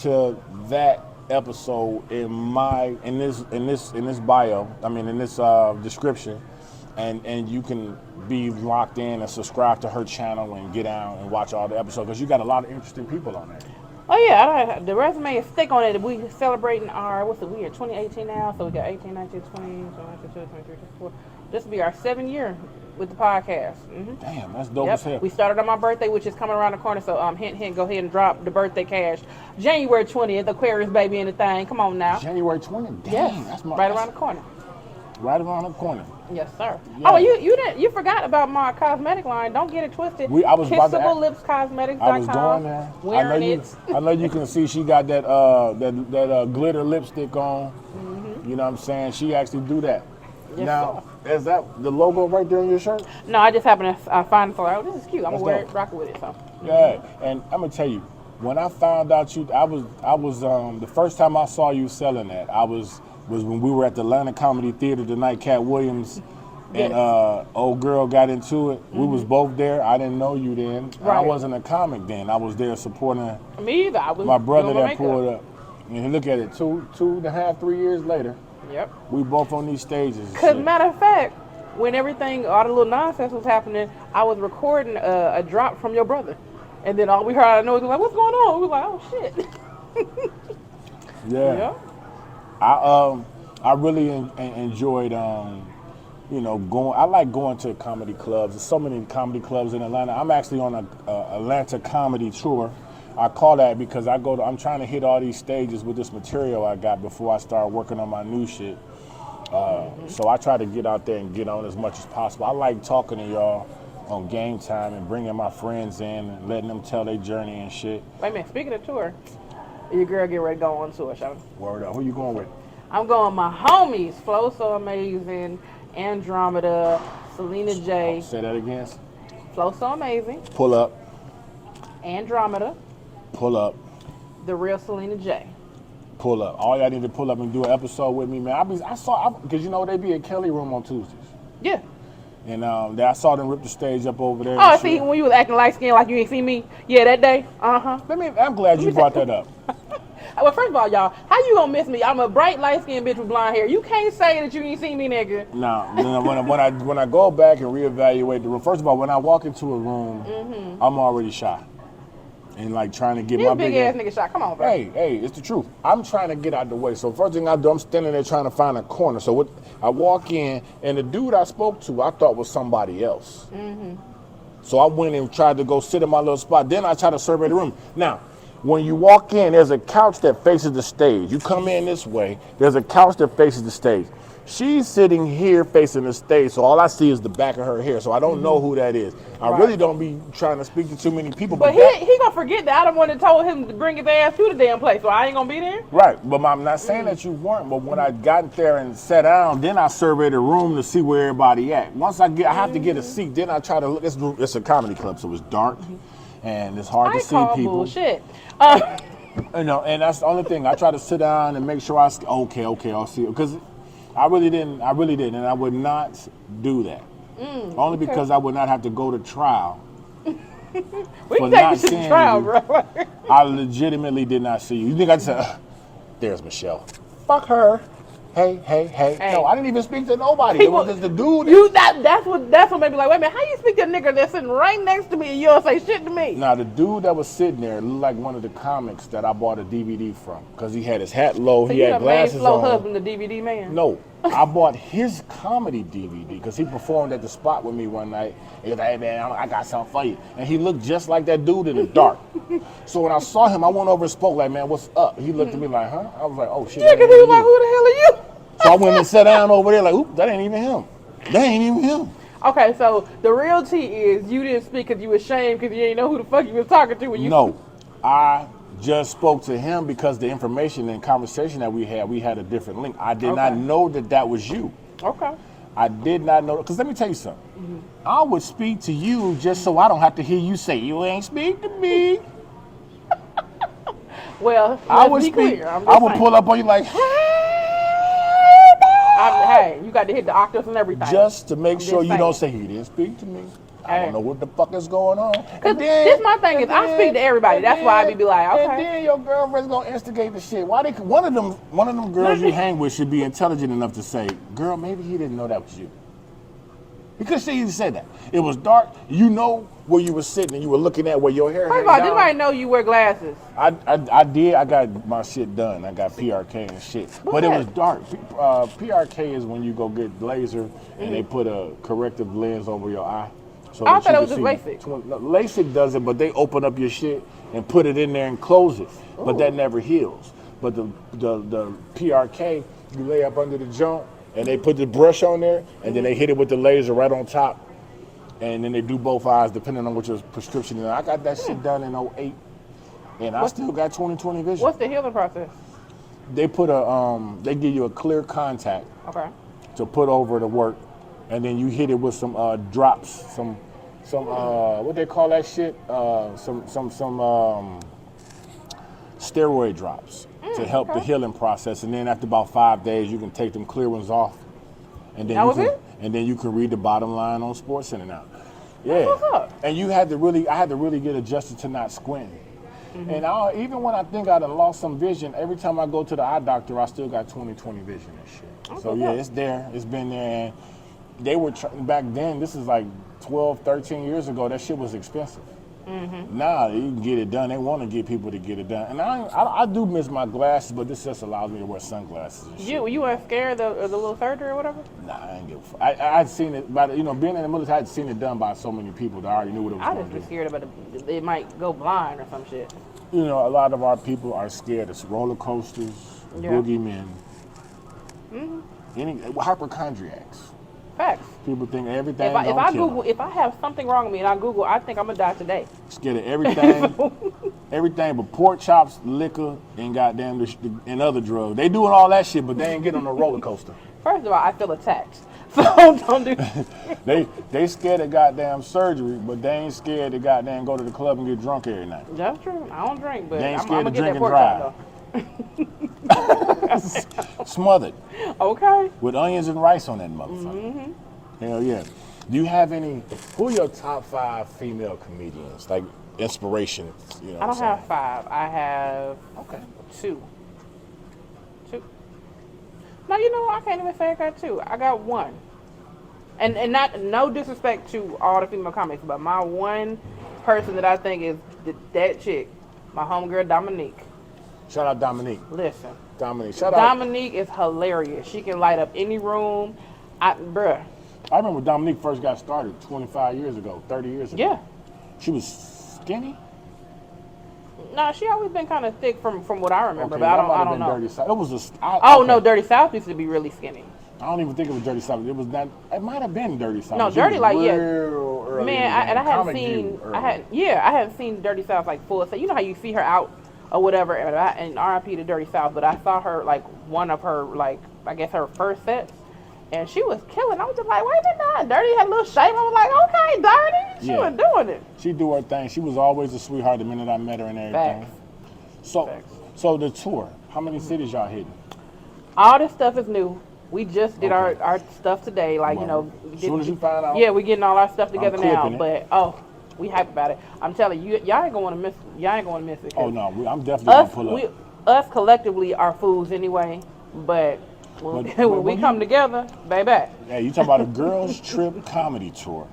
to that episode in this bio. I mean in this description. And you can be locked in and subscribe to her channel and get out and watch all the episodes because you got a lot of interesting people on there. Oh yeah, the resume is thick on it. We celebrating our, we are 2018 now, so we got 18, 19, 20, 21, 22, 23, 24. This will be our 7th year with the podcast. Mm-hmm. Damn, that's dope as hell. We started on my birthday, which is coming around the corner, so hint, go ahead and drop the birthday cash. January 20th, Aquarius baby and the thing. Come on now. January 20th? Damn, yes, that's around the corner. Right around the corner. Yes, sir. Yeah. Oh, you forgot about my cosmetic line. Don't get it twisted. KissableLipsCosmetics.com. I was going there. I know you can see she got that glitter lipstick on. Mm-hmm. You know what I'm saying? She actually do that. Yes, now, sir. is that the logo right there on your shirt? No, I just happened to find it. Oh, this is cute. I'm gonna rock it with it. So. Yeah, and I'm gonna tell you, when I found out I was the first time I saw you selling that, was when we were at the Atlanta Comedy Theater the night Cat Williams and old girl got into it. Mm-hmm. We was both there. I didn't know you then. Right. I wasn't a comic then. I was there supporting me either. I was my brother that pulled up. And look at it, 2.5, 3 years later. Yep. We both on these stages. Because matter of fact, when all the little nonsense was happening, I was recording a drop from your brother. And then all we heard out of noise was like, what's going on? We were like, oh shit. Yeah. I really enjoyed, going. I like going to comedy clubs. There's so many comedy clubs in Atlanta. I'm actually on a Atlanta comedy tour. I call that because I'm trying to hit all these stages with this material I got before I start working on my new shit. So I try to get out there and get on as much as possible. I like talking to y'all on GameTyme and bringing my friends in and letting them tell their journey and shit. Wait a minute, speaking of tour, your girl get ready to go on tour, shall we? Word up. Who you going with? I'm going with my homies, Flow So Amazing, Andromeda, Selena J. Say that again. Flow So Amazing. Pull up. Andromeda. Pull up. The real Selena J. Pull up. All y'all need to pull up and do an episode with me, man. Because they be at Kelly Room on Tuesdays. Yeah. And I saw them rip the stage up over there. Oh, see, when you was acting light skinned like you ain't see me, yeah, that day. I'm glad you brought that up. Well, first of all, y'all, how you gonna miss me? I'm a bright, light-skinned bitch with blonde hair. You can't say that you ain't seen me, nigga. No, when I go back and reevaluate the room, first of all, when I walk into a room, I'm already shy. And like trying to get my big ass nigga shy. Come on, bro. Hey, it's the truth. I'm trying to get out the way. So first thing I do, I'm standing there trying to find a corner. So I walk in, and the dude I spoke to, I thought was somebody else. So I went and tried to go sit in my little spot. Then I tried to survey the room. Now, when you walk in, there's a couch that faces the stage. You come in this way, there's a couch that faces the stage. She's sitting here facing the stage, so all I see is the back of her hair, so I don't know who that is. I really don't be trying to speak to too many people. But he gonna forget that I don't want to told him to bring his ass to the damn place, so I ain't gonna be there. Right, but I'm not saying that you weren't, but when I got there and sat down, then I surveyed the room to see where everybody at. Once I have to get a seat, then I try to look. It's a comedy club, so it's dark, and it's hard to see people. Bullshit. And that's the only thing. I try to sit down and make sure I'll see it, because I really didn't, and I would not do that. Only because I would not have to go to trial. We can take you to trial, bro. I legitimately did not see you. You think I said, there's Michelle. Fuck her. Hey. Hey. No, I didn't even speak to nobody. It was just the dude. That's what made me like, wait a minute, how you speak to a nigga that's sitting right next to me and you don't say shit to me? Now, the dude that was sitting there looked like one of the comics that I bought a DVD from, because he had his hat low, So he you had done made glasses Flo on. husband the DVD man? No, I bought his comedy DVD because he performed at the spot with me one night. He was like, hey man, I got something for you. And he looked just like that dude in the dark. So when I saw him, I went over and spoke like, man, what's up? He looked at me like, huh? I was like, oh shit. Yeah, because he was like, who the hell are you? So I went and sat down over there like, oop, that ain't even him. That ain't even him. Okay, so the real tea is you didn't speak because you was ashamed because you didn't know who the fuck you was talking to when you. No, I just spoke to him because the information and conversation that we had a different link. I did not know that was you. Okay. I did not know, because let me tell you something. I would speak to you just so I don't have to hear you say, you ain't speak to me. Well, I would let's be speak, clear. I'm I just would saying. pull up on you like, Hey, you got to hit the octaves and everything. just to make I'm sure just you don't saying. say, he didn't speak to me. I Hey. don't know what the fuck is going on. Cause this my thing is I speak to everybody. That's why I be like, And okay. then your girlfriend's gonna instigate the shit. Why they? One of them girls you hang with should be intelligent enough to say, "Girl, maybe he didn't know that was you." Because she even said that. It was dark. You know where you were sitting and you were looking at where your hair. First of all, did anybody know you wear glasses? I did. I got my shit done. I got PRK and shit. But it was dark. PRK is when you go get laser and they put a corrective lens over your eye. So I that thought you it was can just see- LASIK. No, LASIK does it, but they open up your shit and put it in there and close it. But that never heals. But the PRK, you lay up under the joint and they put the brush on there and then they hit it with the laser right on top. And then they do both eyes depending on what your prescription is. I got that shit done in 08 and I still got 20/20 vision. What's the healing process? They put they give you a clear contact Okay. to put over the work, and then you hit it with some drops, some what they call that shit, some steroid drops to help the healing process. And then after about 5 days, you can take them clear ones off, and then and then you can read the bottom line on SportsCenter now. Yeah, what's up. and I had to really get adjusted to not squinting. And even when I think I done lost some vision, every time I go to the eye doctor, I still got 20/20 vision and shit. So yeah, it's there. It's been there. And they were, back then, this is like 12, 13 years ago, that shit was expensive. Now you can get it done. They want to get people to get it done. And I do miss my glasses, but this just allows me to wear sunglasses and shit. You weren't scared of the little surgery or whatever? Nah, I ain't give a fuck. I'd seen it, being in the military, I'd seen it done by so many people that I already knew what it was I going just to be do. scared about it might go blind or some shit. You know, a lot of our people are scared of roller coasters, boogeymen, hypochondriacs. Facts. People think everything If I gonna kill Google, them. if I have something wrong with me and I Google, I think I'm gonna die today. Scared of everything but pork chops, liquor, and goddamn and other drugs. They doing all that shit, but they ain't getting on a roller coaster. First of all, I feel attacked, so don't do. They scared of goddamn surgery, but they ain't scared to goddamn go to the club and get drunk every night. That's true. I don't drink, but They ain't I'm scared gonna to get drink that and pork chop Smothered though. Okay. with onions and rice on that motherfucker. Hell yeah. Do you have any? Who are your top 5 female comedians? Like inspiration. You know. I don't have 5. I have 2. No, you know, I can't even say I got 2. I got 1. And no disrespect to all the female comics, but my one person that I think is that chick, my homegirl Dominique. Shout out Dominique. Listen, Dominique. Shout out. Dominique is hilarious. She can light up any room. Bruh. I remember when Dominique first got started 25 years ago, 30 years ago. Yeah. She was skinny. No, she always been kind of thick from what I remember, Okay, but I that might have don't been know. Dirty South. It was No, Dirty South used to be really skinny. I don't even think it was Dirty South. It was not. It might have been Dirty South. No, She Dirty was like real early Man, in the I hadn't Comic seen. View early. I hadn't seen Dirty South like full. So you know how you see her out or whatever, and R.I.P. to Dirty South. But I saw her like one of her like I guess her first sets, and she was killing. I was just like, wait a minute, Dirty had a little shape. I was like, okay, Dirty, she was doing it. She do her thing. She was always a sweetheart the minute I met her and everything. Facts. So the tour. How many cities y'all hitting? All this stuff is new. We just did our stuff today. Like, you know. As soon as you find out. Yeah, we're getting all our stuff together now. clipping it. But, we hype about it. I'm telling you, y'all ain't going to miss it. Oh, no. I'm definitely going to pull up. Us collectively are fools anyway. But When we come together, baby. Yeah, you talking about a girls trip comedy tour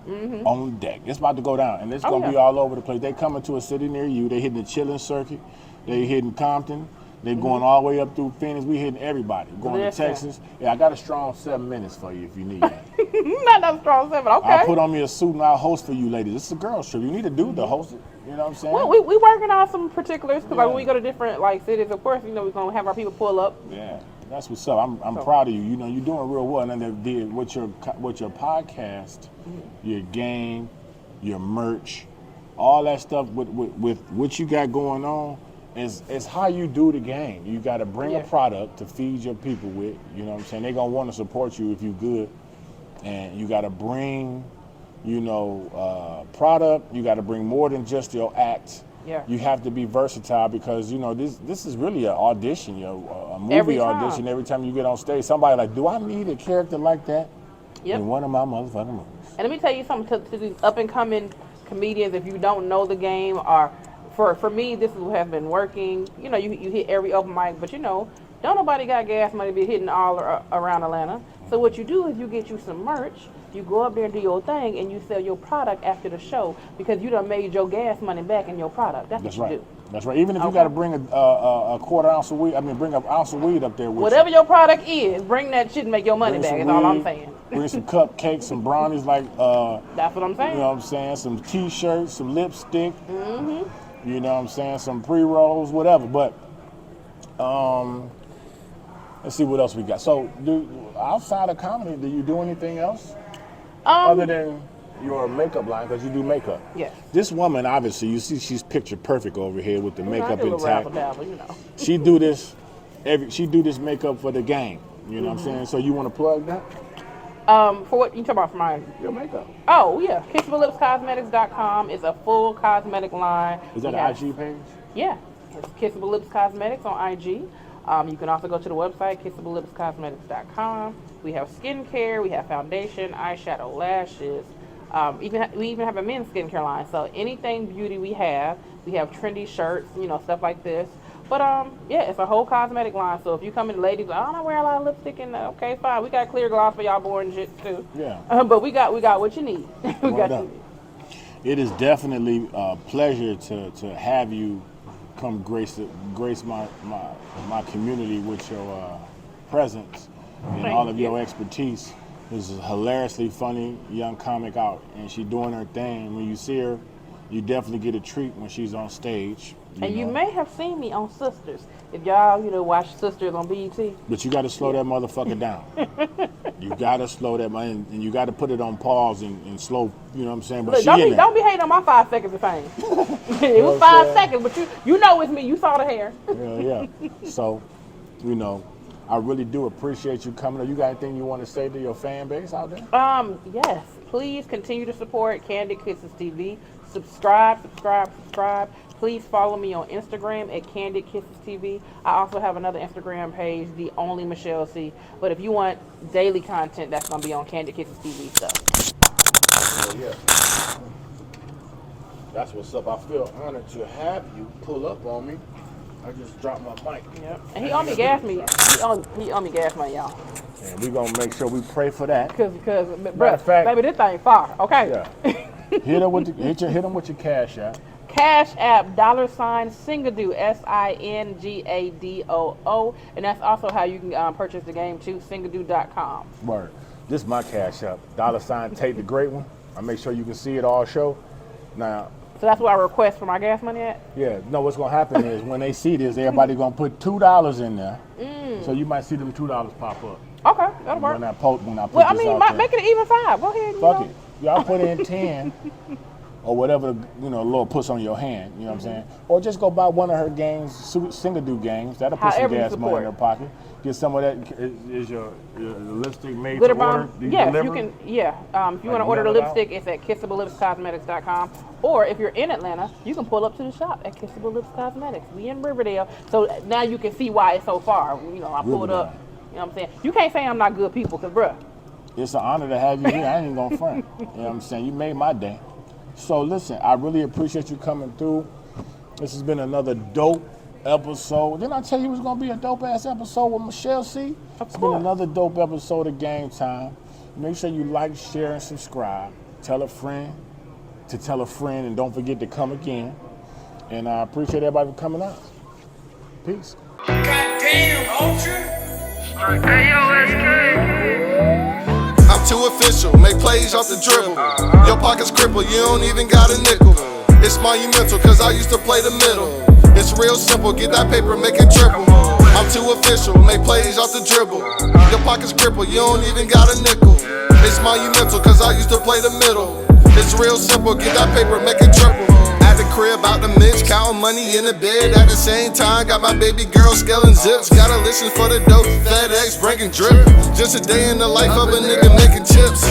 on deck. It's about to go down, and it's Oh, gonna yeah. be all over the place. They coming to a city near you. They hitting the chilling circuit. They hitting Compton. They going all the way up through Phoenix. We hitting everybody. Going Listen. to Texas. Yeah, I got a strong 7 minutes for you if you need that. Not that strong 7. Okay. I'll put on me a suit and I'll host for you ladies. This is a girls trip. You need a dude to host it. You know what I'm saying? Well, we working on some particulars because like Yeah. when we go to different like cities, of course, we're gonna have our people pull up. Yeah, that's what's up. I'm proud of you. You know, you're doing real well. And then did with your podcast, your game, your merch, all that stuff with what you got going on is how you do the game. You got to bring a product to feed your people with. You know what I'm saying? They're gonna want to support you if you good, and you got to bring, product. You got to bring more than just your act. Yeah. You have to be versatile because this is really an audition, a movie Every time. audition. Every time you get on stage, somebody like, do I need a character like that Yep. in one of my motherfucking movies? And let me tell you something to these up and coming comedians. If you don't know the game, or for me, this is what has been working. You hit every open mic, but don't nobody got gas money to be hitting all around Atlanta. So what you do is you get you some merch. You go up there and do your thing, and you sell your product after the show because you done made your gas money back in your product. That's what you do. That's right. Even if you got to bring a quarter ounce of weed, bring an ounce of weed up there with Whatever you. your product is, bring that shit and make your money Bring back. some Is all I'm weed, saying. Bring some cupcakes, some brownies, like That's what I'm saying. you know what I'm saying, some T-shirts, some lipstick. You know what I'm saying, some pre-rolls, whatever. But let's see what else we got. So, outside of comedy, do you do anything else other than your makeup line? Because you do makeup. Yes. This woman, obviously, you see, she's picture perfect over here with the I makeup do a little intact. raffle-daffle, She do this makeup for the game. You know what I'm saying? So you want to plug that? For what you talking about? For my Your makeup. Oh yeah, KissableLipsCosmetics.com is a full cosmetic line. Is that We an have- IG page? Yeah, it's Kissable Lips Cosmetics on IG. You can also go to the website KissableLipsCosmetics.com. We have skincare, we have foundation, eyeshadow, lashes. We even have a men's skincare line. So anything beauty we have trendy shirts, stuff like this. But it's a whole cosmetic line. So if you come in, ladies, I don't wear a lot of lipstick, and okay, fine. We got clear gloss for y'all boring shit too. Yeah. But we got what you need. we got up. you. It is definitely a pleasure to have you come grace my community with your presence and Thank all of you. your expertise. This is a hilariously funny young comic out, and she's doing her thing. When you see her, you definitely get a treat when she's on stage. And you know. may have seen me on Sisters. If y'all, watch Sisters on BET. But you got to slow that motherfucker down. You got to slow that, and you got to put it on pause and slow. You know what I'm saying? But Look, don't be hating on my 5 seconds of fame. It was 5 seconds, but you know it's me. You saw the hair. Yeah. So, I really do appreciate you coming. You got anything you want to say to your fan base out there? Yes. Please continue to support Candid Kisses TV. Subscribe. Please follow me on Instagram at Candid Kisses TV. I also have another Instagram page, The Only Michelle C. But if you want daily content, that's going to be on Candid Kisses TV stuff. Oh, yeah. That's what's up. I feel honored to have you pull up on me. I just dropped my mic. Yep. And he owe me gas money. He owe me gas money, y'all. And we're going to make sure we pray for that. Because, Matter of fact- baby, this thing far, okay? Yeah. Hit them with your cash app. Cash app, $Singado, SINGADOO. And that's also how you can purchase the game too, Singado.com. Word. This is my cash app. $T8DAGR81. I make sure you can see it all show. Now, So that's where I request for my gas money at? yeah, no, what's going to happen is when they see this, everybody going to put $2 in there. So you might see them $2 pop up. Okay, that'll work. When I put Well, this out there. make it an even 5. Go ahead. Fuck it. Y'all put in 10 or whatever the Lord puts on your hand, you know what I'm saying? Or just go buy one of her games, Singado games. That'll put However you some gas money support. in her pocket. Get some of that. Is your lipstick made Glitter to order? bomb? Do you Yes, deliver? you can. Yeah. If you want to you order the mail it out? lipstick, it's at KissableLipsCosmetics.com. Or if you're in Atlanta, you can pull up to the shop at Kissable Lips Cosmetics. We in Riverdale. So now you can see why it's so far. I pulled up. You know what I'm saying? You can't say I'm not good people, because, bruh. It's an honor to have you here. I ain't gonna front. You know what I'm saying? You made my day. So listen, I really appreciate you coming through. This has been another dope episode. Didn't I tell you it was gonna be a dope ass episode with Michelle C? It's been another dope episode of Game Time. Make sure you like, share, and subscribe. Tell a friend to tell a friend, and don't forget to come again. And I appreciate everybody for coming out. Peace. Goddamn, Ultra. I'm too official, make plays off the dribble. Your pockets crippled, you don't even got a nickel. It's monumental, cause I used to play the middle. It's real simple, get that paper, make it triple. I'm too official, make plays off the dribble. Your pockets crippled, you don't even got a nickel. It's monumental, cause I used to play the middle. It's real simple, get that paper, make it triple. At the crib, out the mix, counting money in the bed. At the same time, got my baby girl scaling zips. Gotta listen for the dope, FedEx bringing drip. Just a day in the life of a nigga making chips.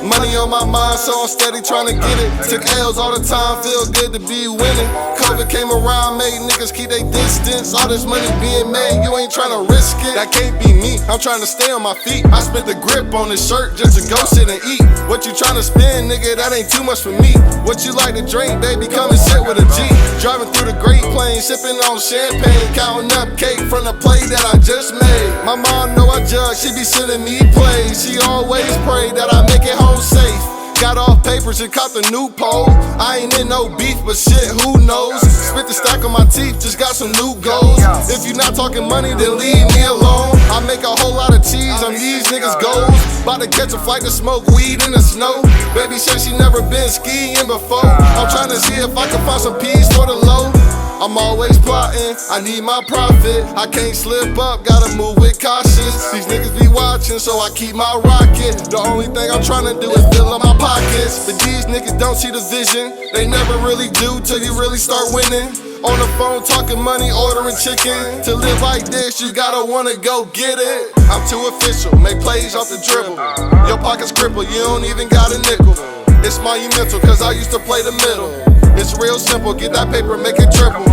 Money on my mind, so I'm steady trying to get it. Took L's all the time, feel good to be winning. COVID came around, made niggas keep their distance. All this money being made, you ain't trying to risk it. That can't be me, I'm trying to stay on my feet. I spent the grip on this shirt just to go sit and eat. What you trying to spend, nigga, that ain't too much for me. What you like to drink, baby, come and sit with a G. Driving through the Great Plains, sipping on champagne, counting up cake from the plate that I just made. My mom know I judge, she be sending me plays. She always pray that I make it home safe. Got off papers and caught the new pole. I ain't in no beef, but shit, who knows? Spit the stack on my teeth, just got some new goals. If you not talking money, then leave me alone. I make a whole lot of cheese on these niggas' goals. About to catch a flight to smoke weed in the snow. Baby said she never been skiing before. I'm trying to see if I can find some peace for the low. I'm always plotting, I need my profit. I can't slip up, gotta move with caution. These niggas be watching, so I keep my rocket. The only thing I'm trying to do is fill up my pockets. But these niggas don't see the vision, they never really do till you really start winning. On the phone talking money, ordering chicken. To live like this, you gotta wanna go get it. I'm too official, make plays off the dribble. Your pockets crippled, you don't even got a nickel. It's monumental, cause I used to play the middle. It's real simple, get that paper, make it triple.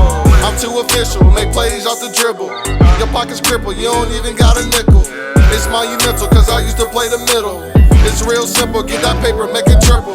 I'm too official, make plays off the dribble. Your pockets crippled, you don't even got a nickel. It's monumental, cause I used to play the middle. It's real simple, get that paper, make it triple.